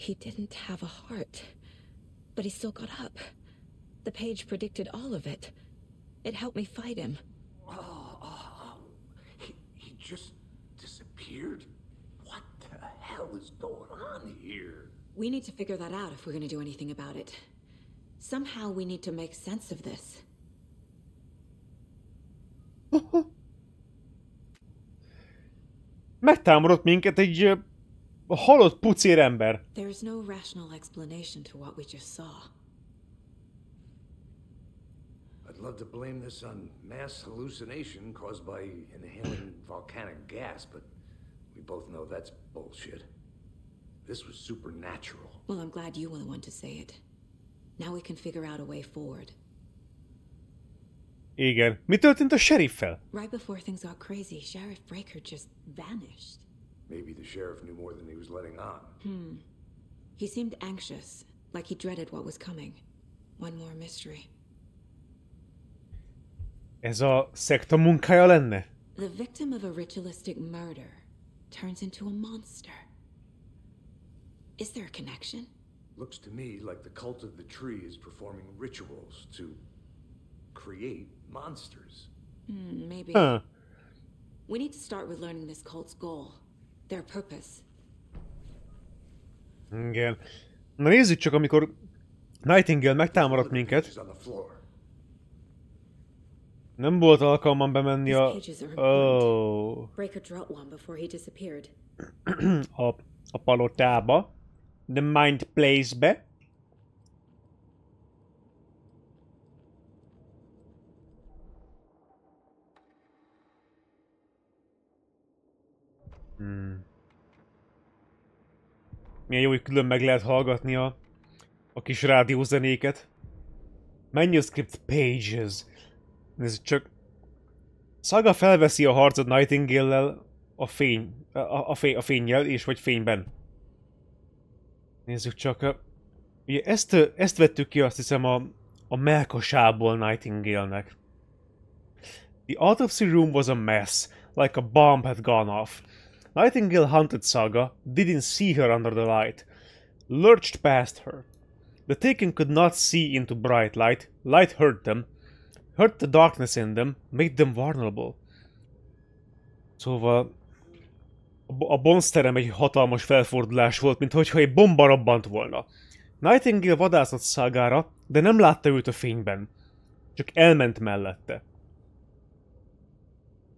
He didn't have a heart, but he still got up. The page predicted all of it. It helped me fight him. He just disappeared? What the hell is going on here? We need to figure that out if we're going to do anything about it. Somehow we need to make sense of this. Megtámadott minket egy halott pucér ember. There's no rational explanation to what we just saw. I'd love to blame this on mass hallucination caused by inhaling volcanic gas, but we both know that's bullshit. This was supernatural. Well, I'm glad you were the one to say it. Now we can figure out a way forward. Igen. Mi történt a sheriffel? Right before things got crazy, Sheriff Breaker just vanished. Maybe the sheriff knew more than he was letting on. He seemed anxious, like he dreaded what was coming. One more mystery. Ez a szekta munkája lenne? The victim of a ritualistic murder turns into a monster. Is there a connection? Looks to me like the cult of the tree is performing rituals to create monsters. Maybe. Huh. We need to start with learning this cult's goal. Their purpose. Igen. Na nézzük csak, amikor Nightingale megtámadott minket. Nem volt alkalmam bemenni a palotába. The Mind Place-be. Milyen jó, hogy külön meg lehet hallgatni a kis rádiózenéket. Manuscript pages. Nézzük csak. Saga felveszi a harcot Nightingale-lel a fénnyel és vagy fényben. Nézzük csak. Ugye ezt vettük ki, azt hiszem, a mellkasából Nightingale-nek. The autopsy room was a mess, like a bomb had gone off. Nightingale hunted Saga, didn't see her under the light, lurched past her. The taken could not see into bright light, light hurt them, hurt the darkness in them, made them vulnerable. Szóval a bonzterem egy hatalmas felfordulás volt, mintha egy bomba robbant volna. Nightingale vadászott Sagára, de nem látta őt a fényben. Csak elment mellette.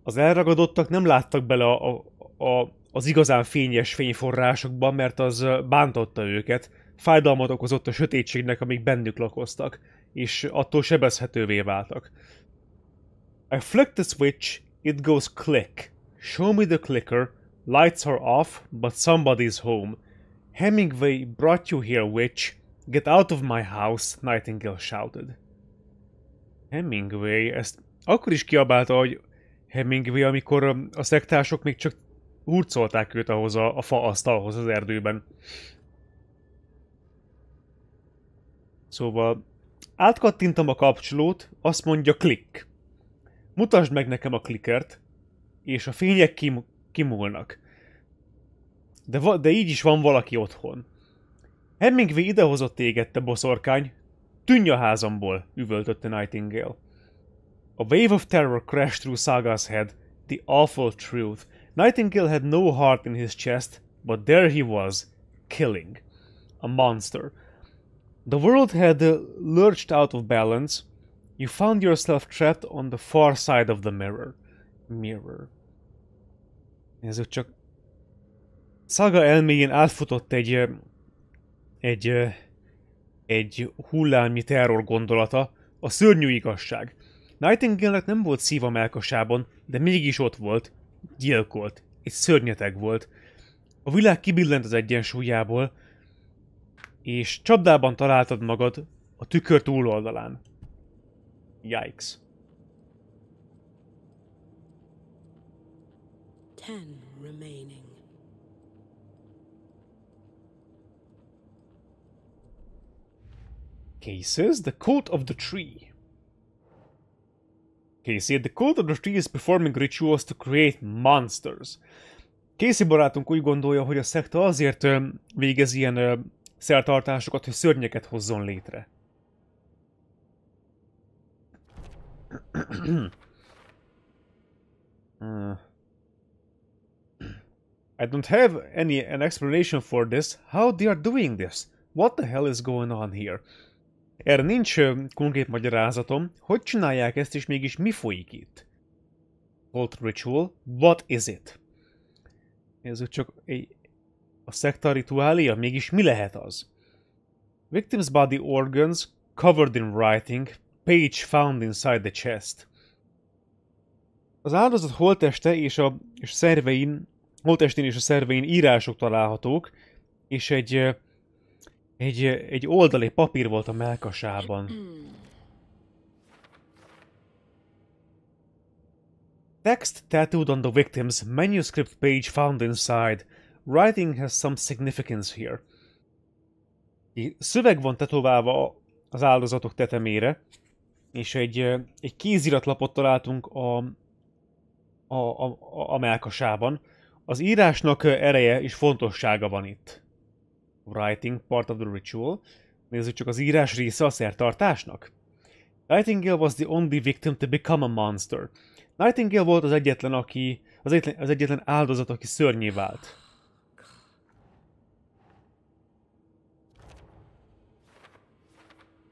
Az elragadottak nem láttak bele az igazán fényes fényforrásokba, mert az bántotta őket, fájdalmat okozott a sötétségnek, amik bennük lakoztak, és attól sebezhetővé váltak. I flick the switch, it goes click. Show me the clicker, lights are off, but somebody's home. Hemingway brought you here, witch. Get out of my house, Nightingale shouted. Hemingway, ezt akkor is kiabálta, hogy Hemingway, amikor a szektások még csak hurcolták őt ahhoz a faasztalhoz az erdőben. Szóval átkattintom a kapcsolót, azt mondja click. Mutasd meg nekem a clickert, és a fények kimúlnak. De így is van valaki otthon. Hemingway idehozott téged, te boszorkány. Tűnj a házamból, üvöltötte Nightingale. A wave of terror crashed through Saga's head, the awful truth. Nightingale had no heart in his chest, but there he was, killing. A monster. The world had lurched out of balance. You found yourself trapped on the far side of the mirror. Nézzük csak. Saga elméjén átfutott egy hullámnyi terror gondolata, a szörnyű igazság. Nightingale-nek nem volt szív a mellkasában, de mégis ott volt, gyilkolt, egy szörnyeteg volt. A világ kibillent az egyensúlyából, és csapdában találtad magad a tükör túloldalán. Yikes. 10 remaining. Cases, the cult of the tree. Casey, the cult of the tree is performing rituals to create monsters. Casey barátunk úgy gondolja, hogy a szekta azért végez ilyen szertartásokat, hogy szörnyeket hozzon létre. I don't have an explanation for this. How they are doing this? What the hell is going on here? Erre nincs konkrét magyarázatom. Hogy csinálják ezt, és mégis mi folyik itt? Cult ritual. What is it? Ez csak a szekta rituália? Mégis mi lehet az? Victim's body organs covered in writing. Page found inside the chest. Az áldozat holtteste és a szervein, holttestén és a szervein írások találhatók, és egy oldal, egy papír volt a mellkasában. Text tattooed on the victim's manuscript page found inside. Writing has some significance here. Szöveg van tetoválva az áldozatok tetemére, és egy kéziratlapot találtunk a mellkasában. Az írásnak ereje és fontossága van itt. Writing part of the ritual. Nézzük csak, az írás része a szertartásnak. Nightingale was the only victim to become a monster. Nightingale volt az egyetlen áldozat, aki szörnyé vált.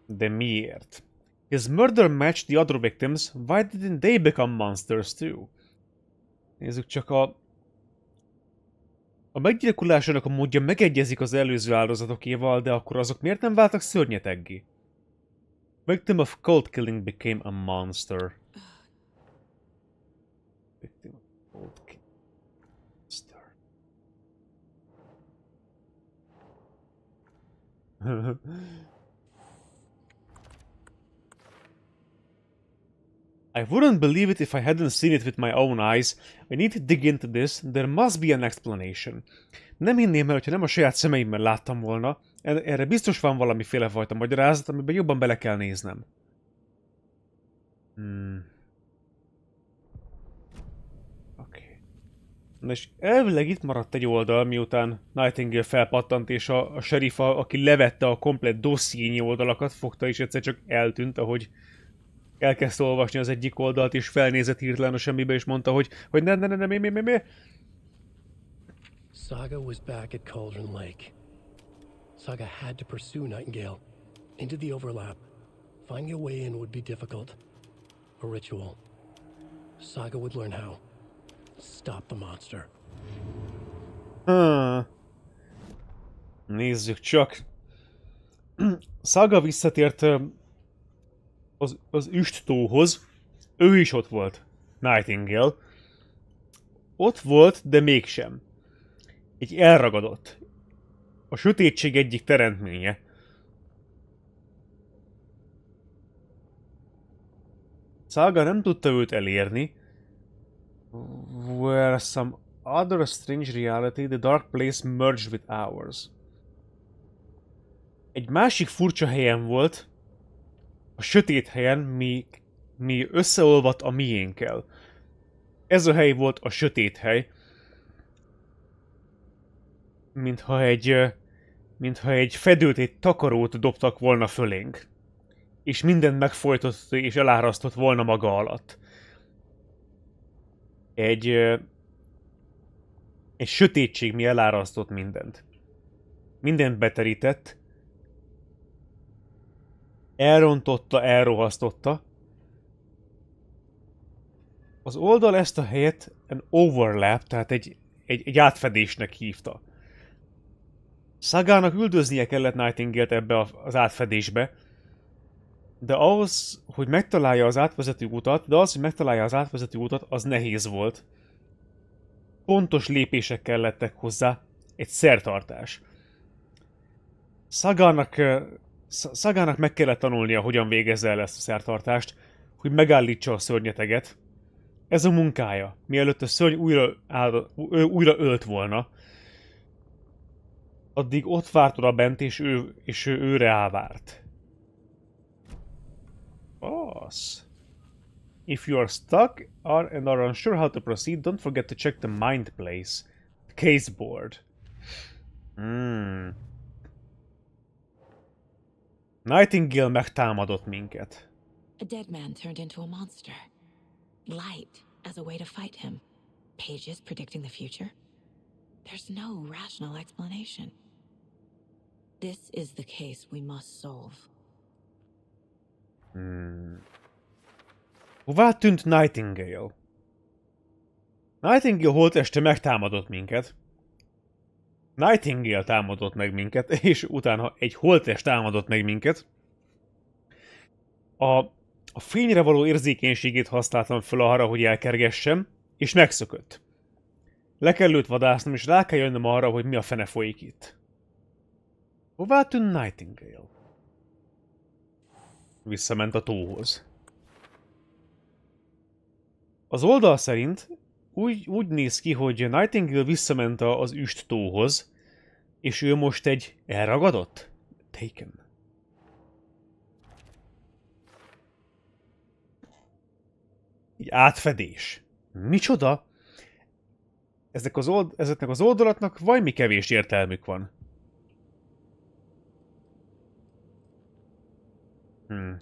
De miért? His murder matched the other victims. Why didn't they become monsters too? Nézzük csak, a meggyilkolásának a módja megegyezik az előző áldozatokéval, de akkor azok miért nem váltak szörnyeteggé? Victim of cult killing became a monster. Victim of cult killing. Monster. I wouldn't believe it if I hadn't seen it with my own eyes. I need to dig into this. There must be an explanation. Nem hinném el, hogyha nem a saját szemeimmel láttam volna. Erre biztos van valamiféle fajta magyarázat, amiben jobban bele kell néznem. Oké. Na és elvileg itt maradt egy oldal, miután Nightingale felpattant, és a sheriff, aki levette a komplett dossziényi oldalakat, fogta, és egyszer csak eltűnt, ahogy elkezdte olvasni az egyik oldalt, és felnézett hirtelen a semmibe, és mondta, hogy mi? Saga was back at Cauldron Lake. Saga had to pursue Nightingale into the overlap. Finding a way in would be difficult. A ritual. Saga would learn how. Stop the monster. Nézzük csak. Saga visszatért az üsttóhoz. Ő is ott volt. Nightingale. Ott volt, de mégsem. Egy elragadott. A sötétség egyik teremtménye. Saga nem tudta őt elérni. Where some other strange reality, the dark place merged with ours. Egy másik furcsa helyen volt, a Sötét Helyen, mi összeolvadt a miénkkel. Ez a hely volt a Sötét Hely. Mintha egy fedőt, egy takarót dobtak volna fölénk. És mindent megfojtott és elárasztott volna maga alatt. Egy sötétség mi elárasztott mindent. Mindent beterített. Elrontotta, elrohasztotta. Az oldal ezt a helyet an overlap, tehát egy átfedésnek hívta. Sagának üldöznie kellett Nightingale-t ebbe az átfedésbe, de ahhoz, hogy megtalálja az átvezető utat, az nehéz volt. Pontos lépések kellettek hozzá, egy szertartás. Sagának meg kellett tanulnia, hogyan végezze el ezt a szertartást, hogy megállítsa a szörnyeteget. Ez a munkája, mielőtt a szörny újra ölt volna. Addig ott várt oda bent, és ő őre elvárt. Boss. If you are stuck and are unsure how to proceed, don't forget to check the mind place. Caseboard. Nightingale megtámadott minket. A dead man turned into a monster. Light as a way to fight him. Pages predicting the future. There's no rational explanation. This is the case we must solve. Hová tűnt Nightingale? Nightingale holteste megtámadott minket. Nightingale támadott meg minket, és utána egy holttest támadott meg minket. A fényre való érzékenységét használtam fel arra, hogy elkergessem, és megszökött. Le kell őt vadásznom, és rá kell jönnöm arra, hogy mi a fene folyik itt. Hová tűnt Nightingale? Visszament a tóhoz. Az oldal szerint úgy néz ki, hogy Nightingale visszament az üst tóhoz, és ő most egy elragadott? Taken. Egy átfedés. Micsoda? Ezeknek az oldalaknak valami kevés értelmük van.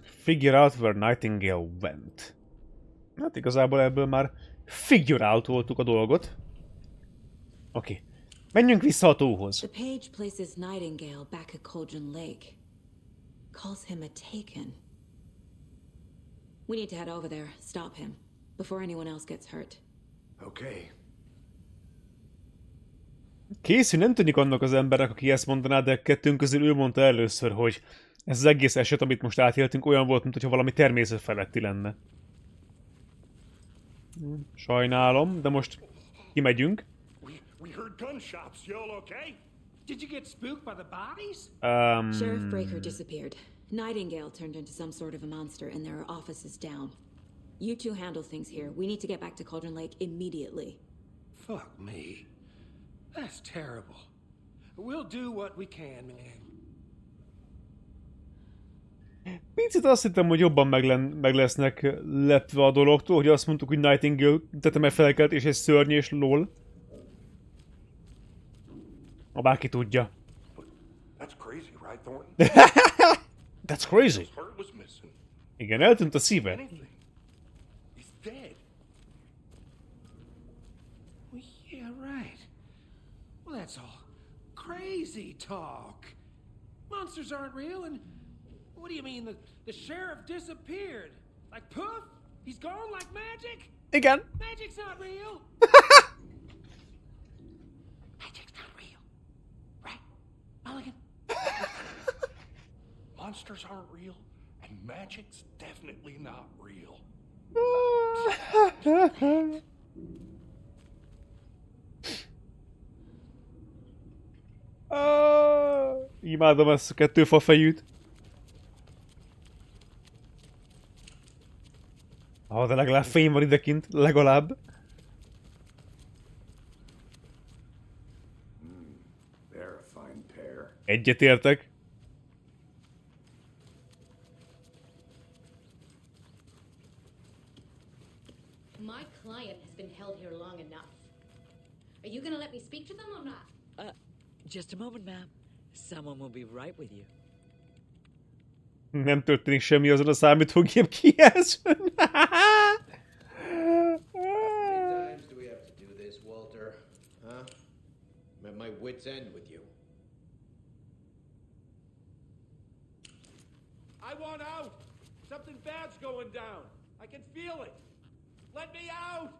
Figure out where Nightingale went. Hát igazából ebből már figure out-oltuk a dolgot. Oké. Menjünk vissza a tóhoz. The page places Nightingale back at Cauldron Lake. Calls him a taken. We need to head over there, stop him, before anyone else gets hurt. Okay. Készül nem tűnik annak az embernek, aki ezt mondaná, de kettőnk közül ő mondta először, hogy ez az egész eset, amit most átéltünk, olyan volt, mintha valami természetfeletti lenne. Sajnálom, de most kimegyünk. We heard gunshots. You all okay? Did you get spooked by the bodies? Sheriff Breaker disappeared. Nightingale turned into some sort of a monster and there are offices down. You two handle things here. We need to get back to Cauldron Lake immediately. Fuck me. That's terrible. We'll do what we can, man. Picit azt hittem, hogy jobban meg lesznek lepve a dologtól, hogy azt mondtuk, hogy Nightingale tetemel felkelt és egy szörny és lol. Ha bárki tudja. That's crazy, right, Thornton? That's crazy. His heart was missing. Igen, eltűnt a szíve. Anything. He's dead. Well, yeah, right. Well, that's all crazy talk. Monsters aren't real, and what do you mean? The sheriff disappeared? Like poof? He's gone like magic? Igen. Magic's not real. Magic's not real. Right? Mulligan? Monsters aren't real, and magic's definitely not real. Imádom ezt a kettőfafejűt. De legalább fény van idekint, legalább. Egyetértek. My client has been held here long enough. Are you gonna let me speak to them or not? Just a moment, ma'am. Someone will be right with you. Nem történik semmi azon a számítógép kijelzőn. times do we have to do this, Walter? Huh? I'm at my wit's end with you. I want out! Something bad's going down. I can feel it. Let me out!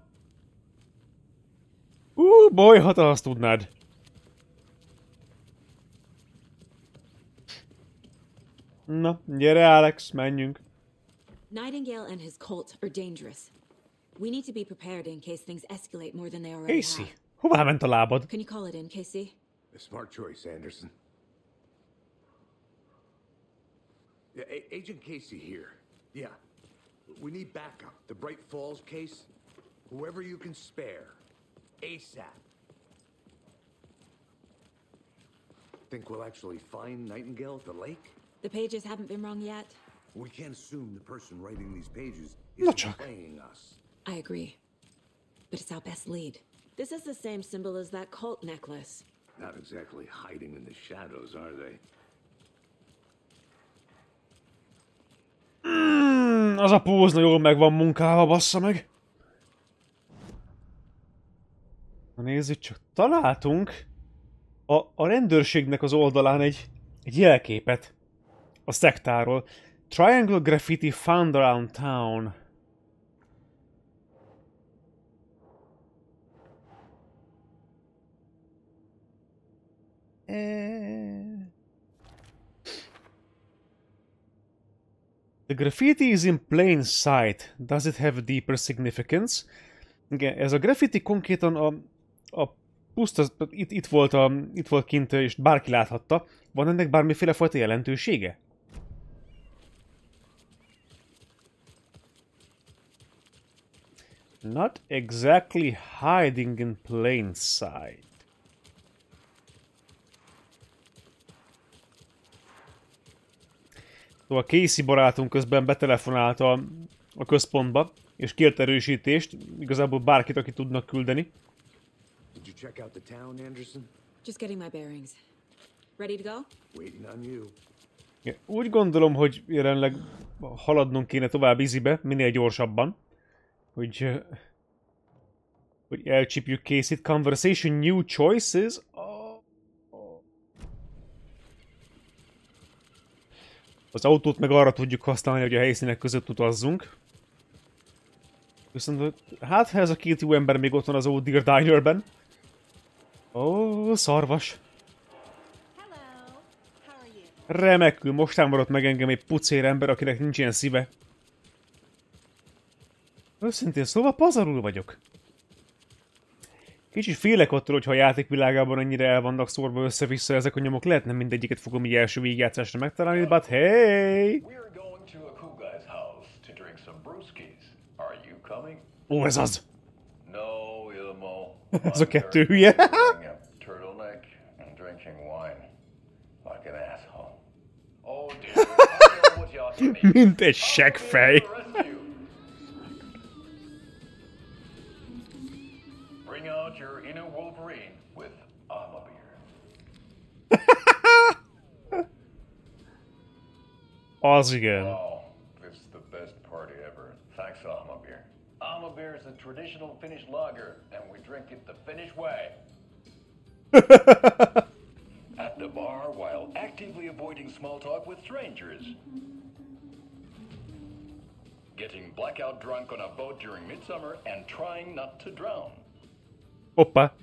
Boly, ha te azt tudnád. Na, gyere Alex, menjünk. Nightingale and his cult are dangerous. We need to be prepared in case things escalate more than they already Casey, have. hová ment a lábad? Can you call it in, Casey? A smart choice, Anderson. Yeah, Agent Casey here. Yeah. We need backup. The Bright Falls case. Whoever you can spare. ASAP. Think we'll actually find Nightingale at the lake? The pages haven't been wrong yet. We can't assume the person writing these pages No is csak. playing us. I agree. But it's our best lead. This is the same symbol as that cult necklace. Not exactly hiding in the shadows, are they? Az a pózna jól meg van munkálva, bassza meg. Na nézzük csak, találtunk a rendőrségnek az oldalán egy jelképet a szektáról. Triangle graffiti found around town. The graffiti is in plain sight. Does it have deeper significance? Igen, ez a graffiti konkrétan a puszta, itt volt kint, és bárki láthatta. Van ennek bármiféle fajta jelentősége? Not exactly hiding in plain sight. Szóval Casey barátunk közben betelefonált a központba, és kért erősítést, igazából bárkit, aki tudnak küldeni. Did you check out the town, Anderson? Just getting my bearings. Ready to go? Waiting on you. Úgy gondolom, hogy jelenleg haladnunk kéne tovább izibe, minél gyorsabban, hogy elcsípjük Casey-t. Conversation, new choices. Az autót meg arra tudjuk használni, hogy a helyszínek között utazzunk. Viszont hát, ha ez a két jó ember még ott van az Old Deer Dinerben. Ó, szarvas. Remekül, most támadott meg engem egy pucér ember, akinek nincs ilyen szíve. Őszintén szóval pazarul vagyok. Kicsit félek attól, hogyha a játékvilágában ennyire el vannak szórva össze-vissza ezek a nyomok. Lehet nem mindegyiket fogom így első végigjátszásra megtalálni, but hey! Ó, ez az! Ez a kettő hülye! Mint egy seggfej! Az igen. Oh, this is the best party ever. Thanks, Alma-beer. Alma-beer is a traditional Finnish lager, and we drink it the Finnish way. At the bar while actively avoiding small talk with strangers. Getting blackout drunk on a boat during midsummer and trying not to drown. Hoppa.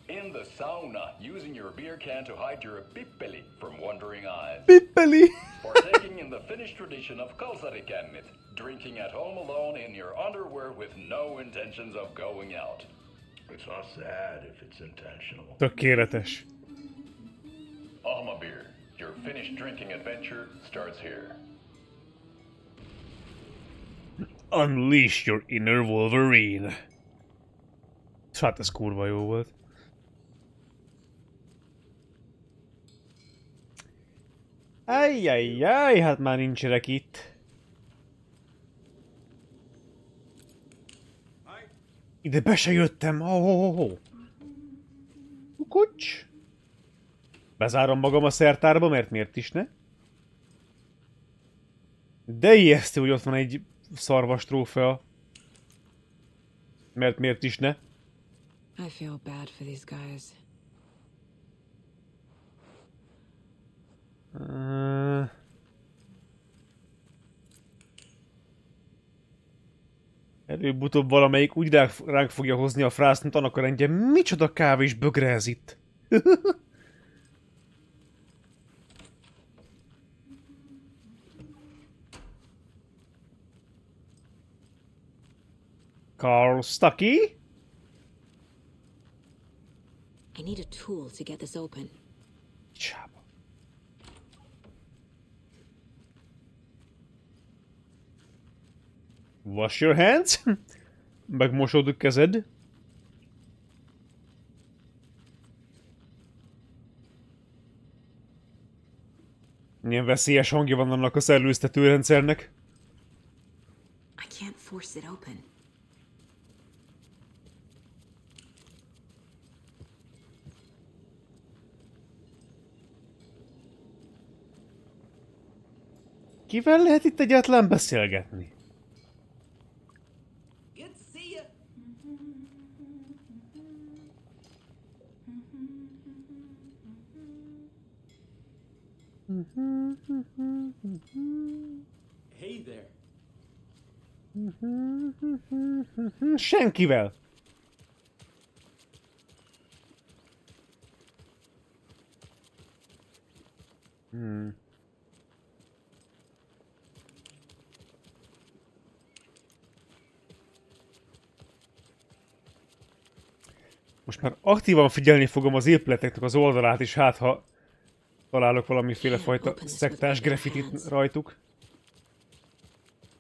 In the sauna, using your beer can to hide your PIPPELI from wandering eyes. PIPPELI. Partaking in the Finnish tradition of kalsarikännit, drinking at home alone in your underwear with no intentions of going out. It's not sad if it's intentional. Tökéletes. Alma beer, your Finnish drinking adventure starts here. Unleash your inner Wolverine. Hát ez kurva jó volt. Ajjajjaj, hát már nincsenek itt. Ide be se jöttem. Kucs. Bezárom magam a szertárba, mert miért is ne? De ijesztő, hogy ott van egy szarvas trófea. Mert miért is ne? I feel bad for these guys. Előbb-utóbb valamelyik úgy ránk fogja hozni a frászt, mint annak a rendje. Micsoda kávés bögre ez itt? Carl Stucky? I need a tool to get this open. Csába. Wash your hands. Megmosod a kezed. Milyen veszélyes hangja van annak a szellőztetőrendszernek. I can't force it open. Kivel lehet itt egyáltalán beszélgetni? Good to see you. Hey there. Senkivel. Most már aktívan figyelni fogom az épületeknek az oldalát, és hát ha találok valamiféle fajta szektás graffitit rajtuk.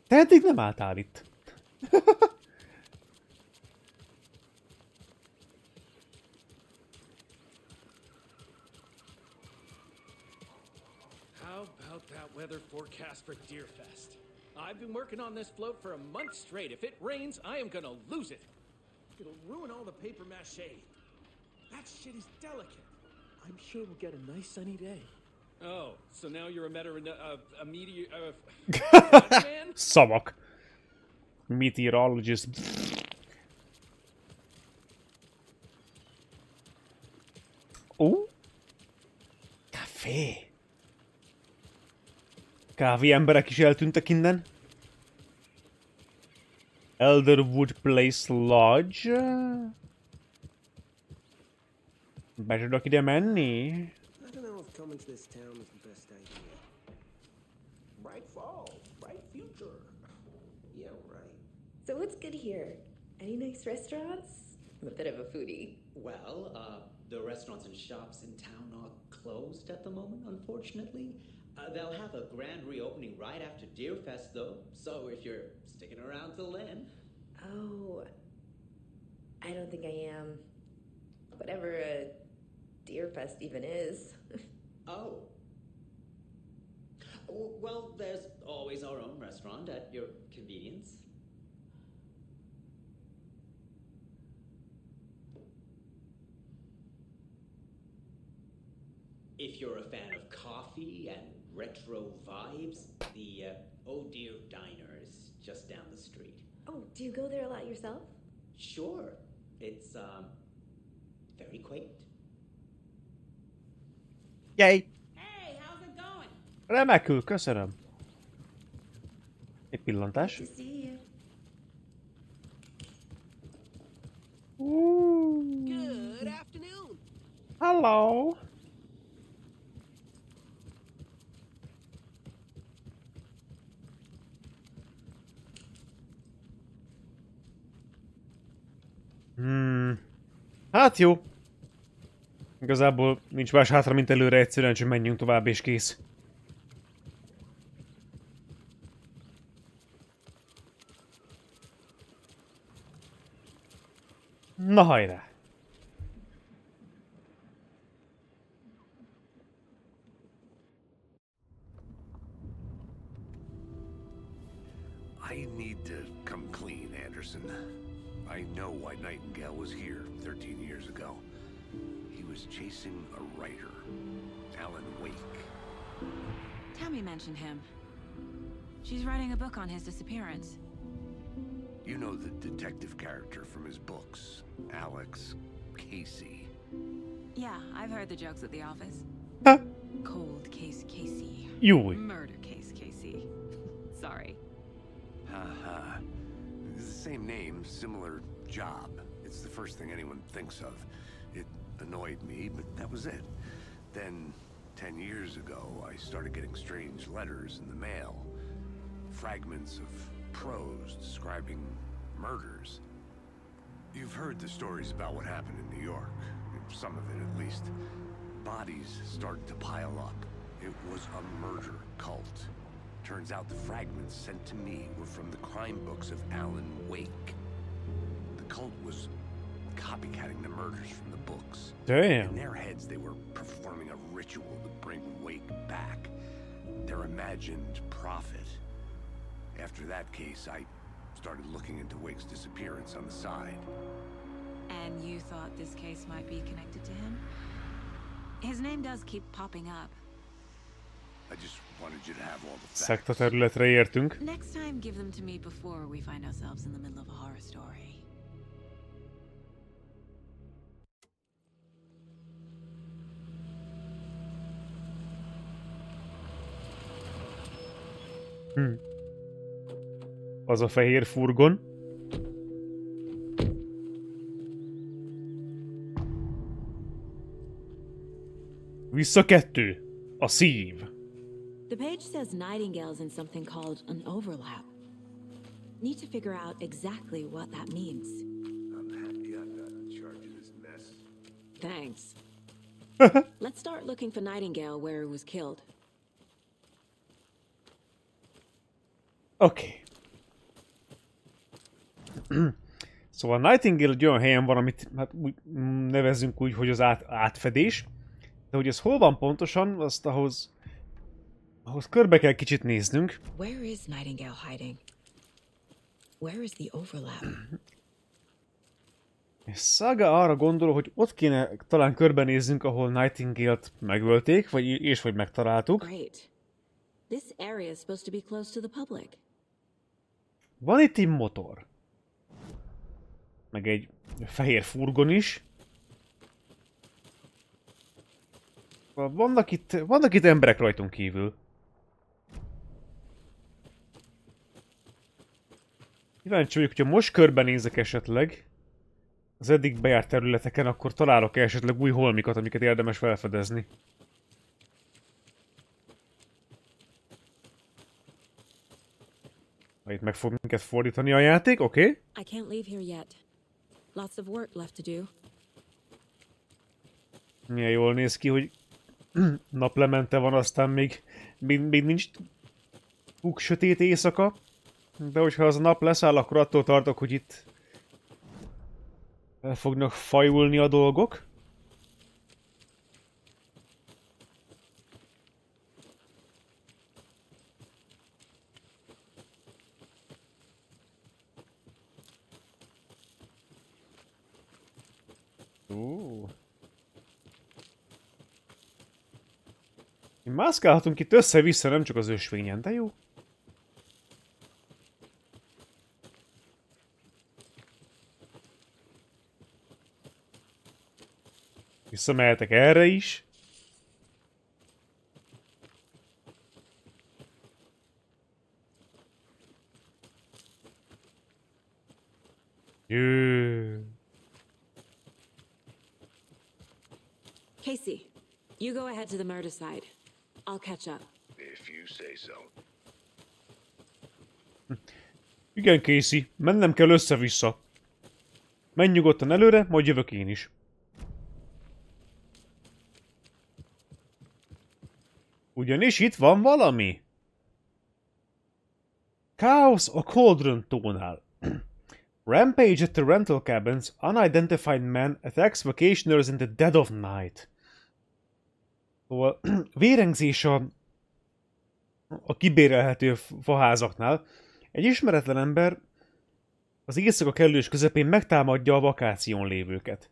Te eddig nem álltál itt. How about that weather forecast for Deerfest? I've been working on this float for a month straight. If it rains, I am gonna lose it. It'll ruin all the paper mache. That shit is delicate. I'm sure we'll get a nice sunny day. Oh, so now you're a meteor... Szavak. Meteorologist. Ó? Kávé. Kávé emberek is eltűntek innen. Elderwood Place Lodge. Be tudok ide menni? I don't know if coming to this town is the best idea. Bright fall, bright future. Yeah, right. So what's good here? Any nice restaurants? I'm a bit of a foodie. Well, the restaurants and shops in town are closed at the moment, unfortunately. They'll have a grand reopening right after Deerfest, though, so if you're sticking around till then... Oh, I don't think I am. Whatever a Deerfest even is. Oh. Well, there's always our own restaurant at your convenience. If you're a fan of coffee and retro vibes, the Oh Dear Diner is just down the street. Oh, do you go there a lot yourself? Sure. It's, very quaint. Yay! Hey, how's it going? Remekül, köszönöm. Egy pillantás. Good to see you. Good afternoon. Hello. Hát jó. Igazából nincs más hátra, mint előre, egyszerűen csak menjünk tovább és kész. Na hajrá! I need to come clean, Anderson. I know why Nightingale was here 13 years ago. He was chasing a writer, Alan Wake. Tammy mentioned him. She's writing a book on his disappearance. You know the detective character from his books, Alex Casey. Yeah, I've heard the jokes at the office. Cold case Casey. Jó. Murder case Casey. Sorry. Haha. It's the same name, similar job. It's the first thing anyone thinks of. It annoyed me, but that was it. Then, 10 years ago, I started getting strange letters in the mail. Fragments of prose describing murders. You've heard the stories about what happened in New York. Some of it, at least. Bodies started to pile up. It was a murder cult. Turns out the fragments sent to me were from the crime books of Alan Wake. The cult was copycatting the murders from the books. Damn. In their heads, they were performing a ritual to bring Wake back. Their imagined prophet. After that case, I started looking into Wake's disappearance on the side. And you thought this case might be connected to him? His name does keep popping up. Szekta területre értünk. Next time, give them to me before we find ourselves in the middle of a horror story. Az a fehér furgon. Vissza 2. A szív. The page says Nightingale's in something called an overlap. Need to figure out exactly what that means. I'm happy I'm not in charge of this mess. Thanks. Let's start looking for Nightingale where he was killed. Oké. Szóval Nightingale egy olyan helyen van, amit hát úgy nevezzünk úgy, hogy az átfedés. De hogy ez hol van pontosan, azt ahhoz körbe kell kicsit néznünk. Where is Nightingale hiding? Where is the overlap? És Saga arra gondol, hogy ott kéne talán körbenézzünk, ahol Nightingale-t megölték, vagy megtaláltuk. Great. This area is supposed to be close to the public. Van itt egy motor. Meg egy fehér furgon is. Vannak itt emberek rajtunk kívül. Kíváncsi vagyok, hogyha most körbenézek esetleg az eddig bejárt területeken, akkor találok esetleg új holmikat, amiket érdemes felfedezni. Itt meg fog minket fordítani a játék, oké? I can't leave here yet. Lots of work left to do. Milyen jól néz ki, hogy naplemente van, aztán még nincs sötét éjszaka. De hogyha az a nap leszáll, akkor attól tartok, hogy itt el fognak fajulni a dolgok. Mászkálhatunk itt össze-vissza, nem csak az ösvényen, de jó. Visszamehetek erre is. Jö. Casey, you go ahead to the murder side. I'll catch up. If you say so. Igen, Casey, mennem kell össze-vissza. Menj nyugodtan előre, majd jövök én is. Ugyanis itt van valami. Chaos a Cauldron tónál. Rampage at the rental cabins. Unidentified man attacks vacationers in the dead of night. Szóval vérengzés a kibérelhető faházaknál. Egy ismeretlen ember az éjszaka kellős közepén megtámadja a vakáción lévőket.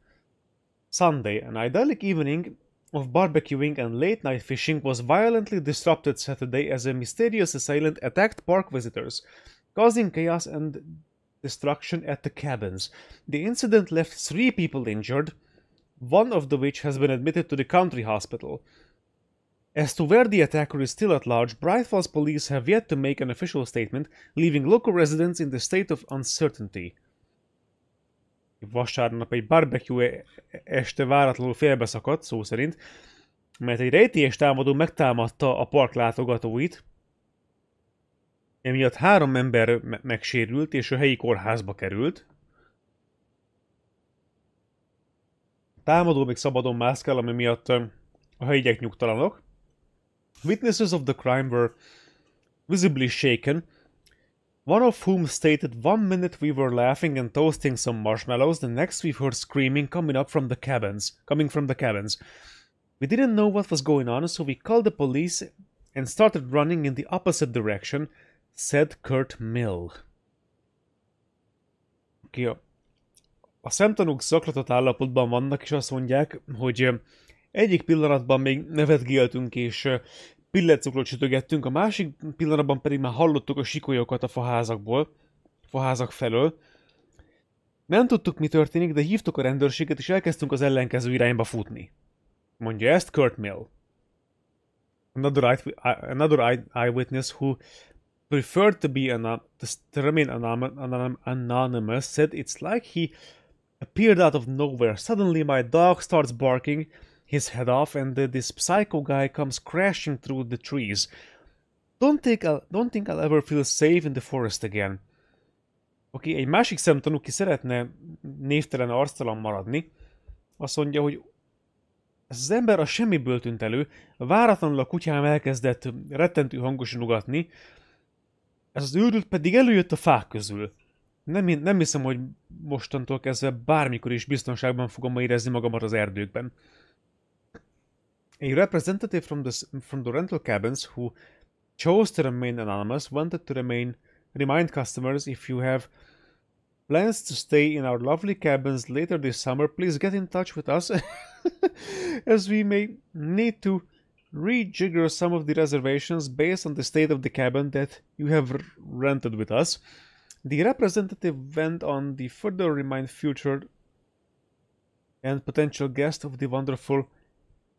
Sunday, an idyllic evening of barbecuing and late night fishing was violently disrupted Saturday as a mysterious assailant attacked park visitors, causing chaos and destruction at the cabins. The incident left 3 people injured, one of which has been admitted to the country hospital. As to where the attacker is still at large, Bright Falls police have yet to make an official statement, leaving local residents in the state of uncertainty. Vasárnap egy barbecue este váratlanul félbeszakadt, szó szerint, mert egy rejtélyes támadó megtámadta a park látogatóit, emiatt 3 ember megsérült, és a helyi kórházba került. A támadó még szabadon mászkál, ami miatt a helyiek nyugtalanok. Witnesses of the crime were visibly shaken, one of whom stated, "1 minute we were laughing and toasting some marshmallows, the next we heard screaming coming from the cabins. We didn't know what was going on, so we called the police and started running in the opposite direction," said Kurt Mill. A szemtanúk zaklatott állapotban vannak, és azt mondják, hogy egyik pillanatban még nevetgéltünk, és pilletcukrot sütögettünk, a másik pillanatban pedig már hallottuk a sikolyokat a faházak felől. Nem tudtuk, mi történik, de hívtuk a rendőrséget, és elkezdtünk az ellenkező irányba futni. Mondja ezt Kurt Mill. Another eyewitness who preferred to remain anonymous said it's like he appeared out of nowhere. Suddenly my dog starts barking his head off and this psycho guy comes crashing through the trees. Don't think I'll ever feel safe in the forest again. Oké, egy másik szemtanú, ki szeretne névtelen arctalan maradni, azt mondja, hogy ez az ember a semmiből tűnt elő, váratlanul a kutyám elkezdett rettentő hangosan ugatni, ez az őrült pedig előjött a fák közül. Nem hiszem, hogy mostantól kezdve bármikor is biztonságban fogom érezni magamat az erdőkben. A representative from the rental cabins who chose to remain anonymous wanted to remind customers, if you have plans to stay in our lovely cabins later this summer, please get in touch with us as we may need to rejigger some of the reservations based on the state of the cabin that you have rented with us. The representative went on to further remind future and potential guests of the wonderful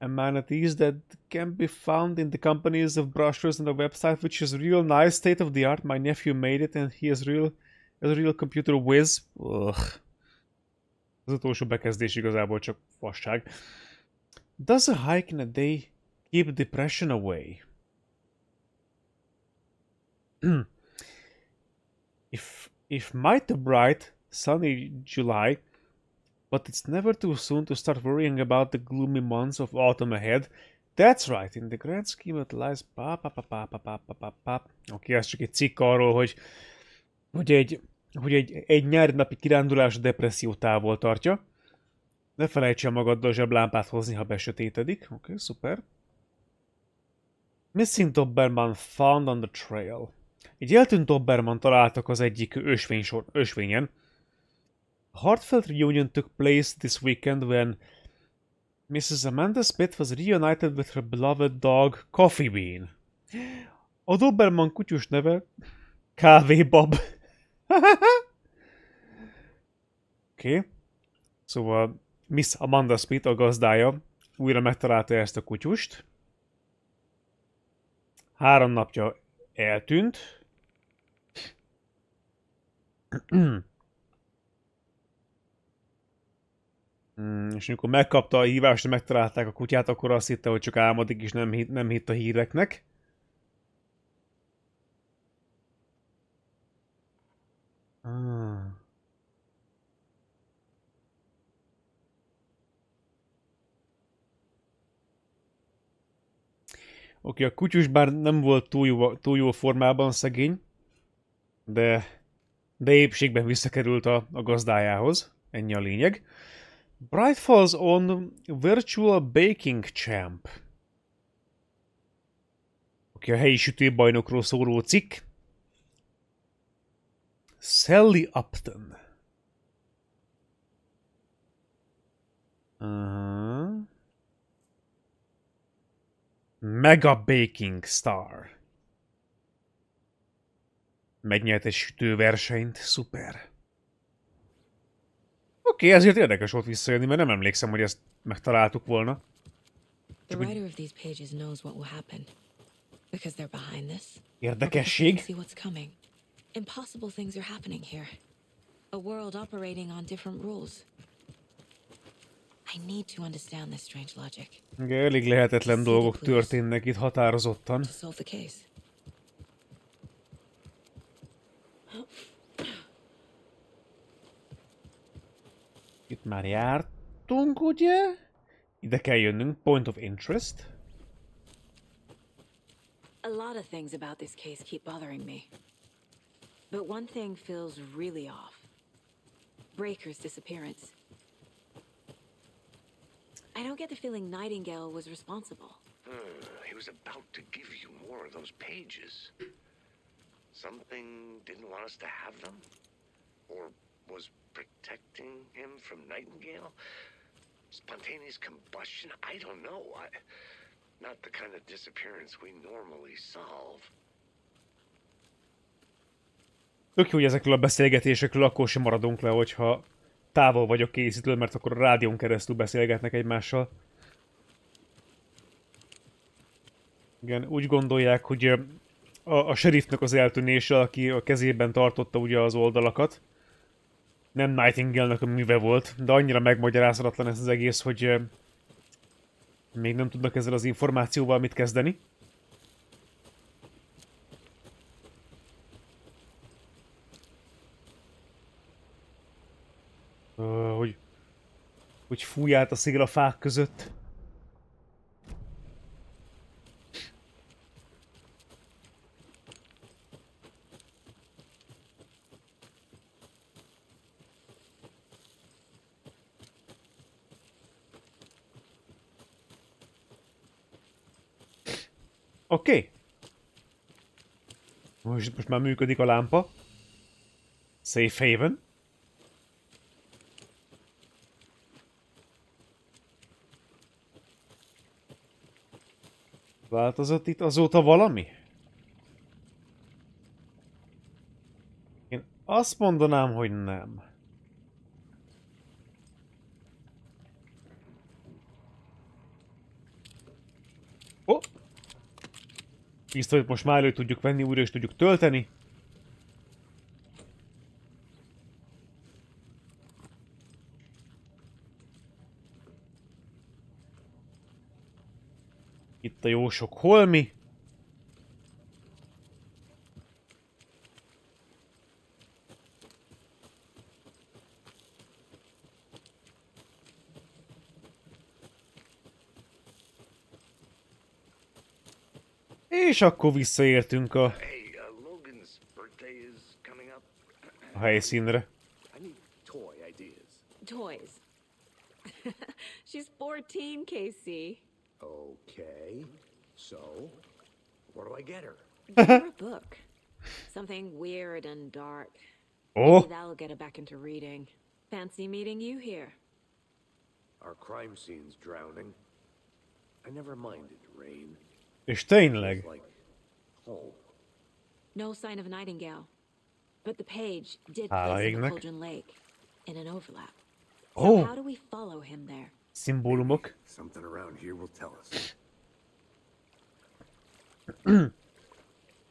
amenities that can be found in the companies of brochures and a website, which is real nice, state of the art. My nephew made it, and he is a real computer whiz. Ugh. Az utolsó bekezdés igazából csak fasság. Does a hike in a day keep depression away? If might a bright, sunny July, but it's never too soon to start worrying about the gloomy months of autumn ahead. That's right, in the grand scheme of life. Oké, ez csak egy cikk arról, hogy egy nyári napi kirándulás a depresszió távol tartja. Ne felejts el magaddal zseblámpát hozni, ha besötétedik. Oké, szuper. Missing Doberman found on the trail. Egy eltűnt Doberman találtak az egyik ösvényen. A heartfelt reunion took place this weekend when Mrs. Amanda Smith was reunited with her beloved dog, Coffee Bean. A Doberman kutyus neve Kávébab. Oké. Szóval Miss Amanda Smith, a gazdája, újra megtalálta ezt a kutyust. 3 napja eltűnt. És amikor megkapta a hívást, hogy megtalálták a kutyát, akkor azt hitte, hogy csak álmodik, és nem hitt a híreknek. Oké, a kutyus bár nem volt túl jó formában, szegény, de épségben visszakerült a gazdájához. Ennyi a lényeg. Bright Falls on Virtual Baking Champ. Oké, a helyi sütőbajnokról szóló cikk. Sally Upton. Mega Baking Star. Megnyert egy sütőversenyt, szuper. Oké, ezért érdekes volt visszajönni, mert nem emlékszem, hogy ezt megtaláltuk volna. The writer of these pages knows what will happen. Because they're behind this. Érdekesség. See what's coming. Impossible things are happening here. A world operating on different rules. I need to understand this strange logic. Igen, elég lehetetlen dolgok történnek itt határozottan. To solve the case. Itt már jártunk, ugye? Ide kell jönnünk. Point of interest. A lot of things about this case keep bothering me. But one thing feels really off. Breaker's disappearance. I don't get the feeling Nightingale was responsible. He was about to give you more of those pages. Something didn't want us to have them? Or was protecting him from Nightingale? Spontaneous combustion? I don't know. Not the kind of disappearance we normally solve. Tök jó, hogy ezekről a beszélgetésekről akkor sem maradunk le, hogyha távol vagyok készítől, mert akkor a rádión keresztül beszélgetnek egymással. Igen, úgy gondolják, hogy a sheriffnek az eltűnése, aki a kezében tartotta ugye az oldalakat, nem Nightingale-nek a műve volt, de annyira megmagyarázhatatlan ez az egész, hogy még nem tudnak ezzel az információval mit kezdeni. Hogy fúj át a szél a fák között. Oké. Most már működik a lámpa. Safe haven. Változott itt azóta valami? Én azt mondanám, hogy nem. Oh! Pisztolyt most már elő tudjuk venni, újra is tudjuk tölteni. Itt a jó sok holmi. És akkor visszaértünk a helyszínre. Toys. She's 14, Casey. Okay. So, what do I get her? Give her a book. Something weird and dark. Oh. Maybe that'll get her back into reading. Fancy meeting you here. Our crime scene's drowning. I never minded rain. És tényleg. No sign of Nightingale. But the page did Hála place in the égnek. Cauldron Lake in an overlap. Oh. So how do we follow him there? Szimbólumok. Something around here will tell us.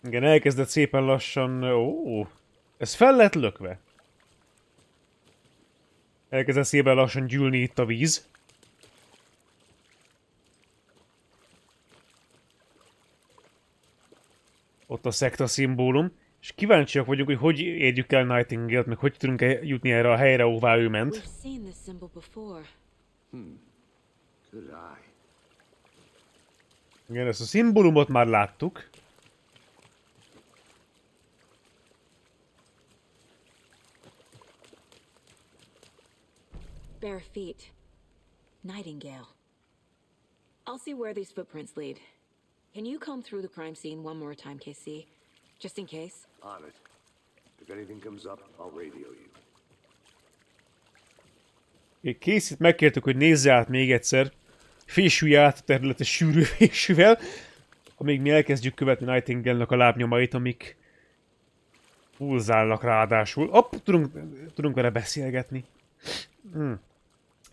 Igen, elkezdett szépen lassan... Ó, ez fel lett lökve. Elkezdett szépen lassan gyűlni itt a víz. Ott a szekta szimbólum. És kíváncsiak vagyunk, hogy érjük el Nightingale-t, meg hogy tudunk jutni erre a helyre, ahová ő ment. Good eye. Igen, ezt a szimbólumot már láttuk. Bare feet. Nightingale. I'll see where these footprints lead. Can you comb through the crime scene one more time, Casey? Just in case? On it. If anything comes up, I'll radio you. Készít, megkértük, hogy nézze át még egyszer. Fésülj át a területet sűrű fésűvel, amíg mi elkezdjük követni Nightingale-nak a lábnyomait, amik pulzálnak ráadásul. Hopp, tudunk vele beszélgetni.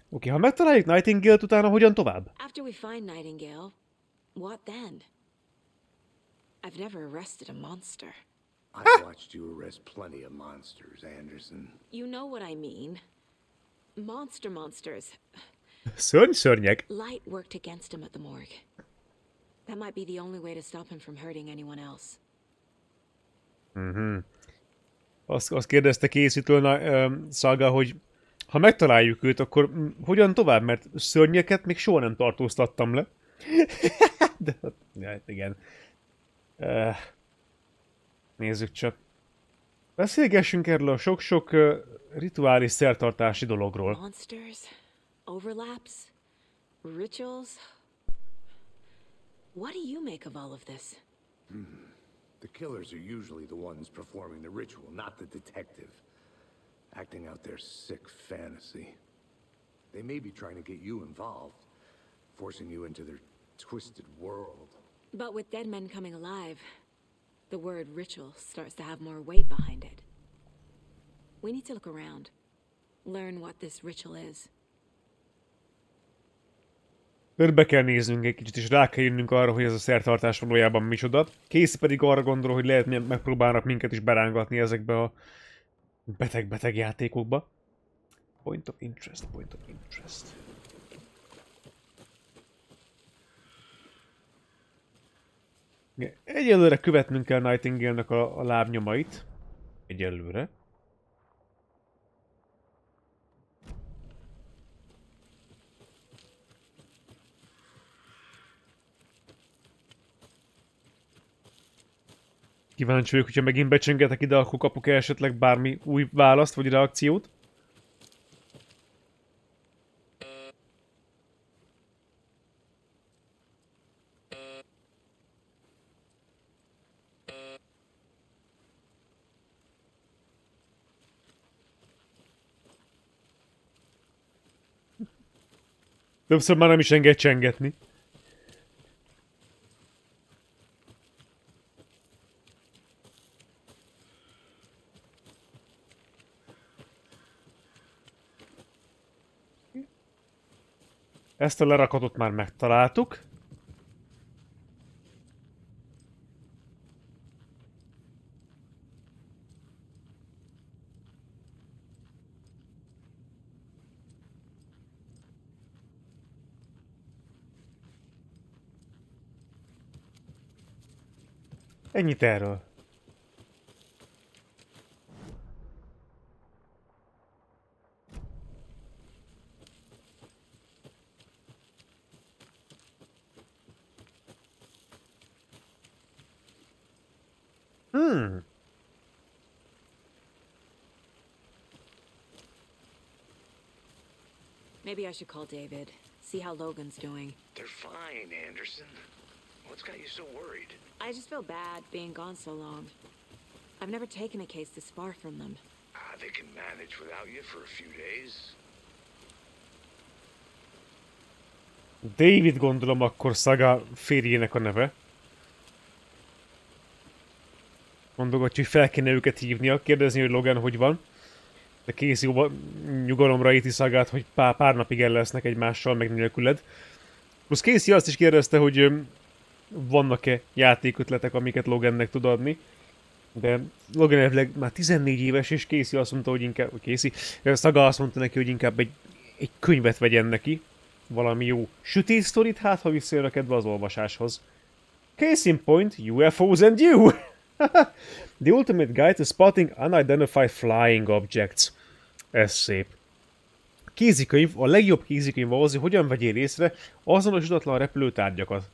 Oké, ha megtaláljuk Nightingale-t, utána hogyan tovább? After we find Nightingale, what then? I've never arrested a monster. I've watched you arrest plenty of monsters, Anderson. You know what I mean. Monsters. Szörnyek. Light worked against him at the morgue. That might be the only way to stop him from hurting anyone else. Azt kérdezte készítő Saga, hogy ha megtaláljuk őt, akkor hogyan tovább? Mert szörnyeket még soha nem tartóztattam le. De hát igen. Nézzük csak. Beszélgessünk erről a sok-sok rituális szertartási dologról. Monsters, overlaps, rituals. What do you make of all of this? The killers are usually the ones performing the ritual, not the detective. Acting out their sick fantasy. They may be trying to get you involved, forcing you into their twisted world. But with dead men coming alive, the word ritual starts to have more weight behind it. We need to look around. Learn what this ritual is. Körbe kell néznünk egy kicsit, és rá kell jönnünk arra, hogy ez a szertartás valójában micsoda. Casey pedig arra gondol, hogy lehet megpróbálnak minket is berángatni ezekbe a beteg-beteg játékokba. Point of interest, point of interest. Egyelőre követnünk kell Nightingale-nek a lábnyomait. Egyelőre. Kíváncsi vagyok, hogyha megint becsöngetek ide, akkor kapok esetleg bármi új választ vagy reakciót. Többször már nem is enged csengetni. Ezt a lerakatot már megtaláltuk. Ennyit erről. Maybe I should call David, see how Logan's doing. They're fine, Anderson. What's got you so worried? I just feel bad being gone so long. I've never taken a case this far from them. They can manage without you for a few days. David, gondolom, akkor Saga férjének a neve. Mondogatja, hogy fel kéne őket hívnia, kérdezni, hogy Logan hogy van. De Casey nyugalomra íti Sagát, hogy pár napig el lesznek egymással, meg nélküled. Plusz Casey azt is kérdezte, hogy vannak-e játékötletek, amiket Logannek tud adni. De Logan elvileg már 14 éves, és Casey azt mondta, hogy inkább... Saga azt mondta neki, hogy inkább egy könyvet vegyen neki. Valami jó sötét sztorit, hát ha visszajön a kedve az olvasáshoz. Case in point, UFOs and you! The ultimate guide to spotting unidentified flying objects. Ez szép. Kézikönyv, a legjobb kézikönyv ahhoz, hogy hogyan vegyél észre azonosítatlan repülőtárgyakat.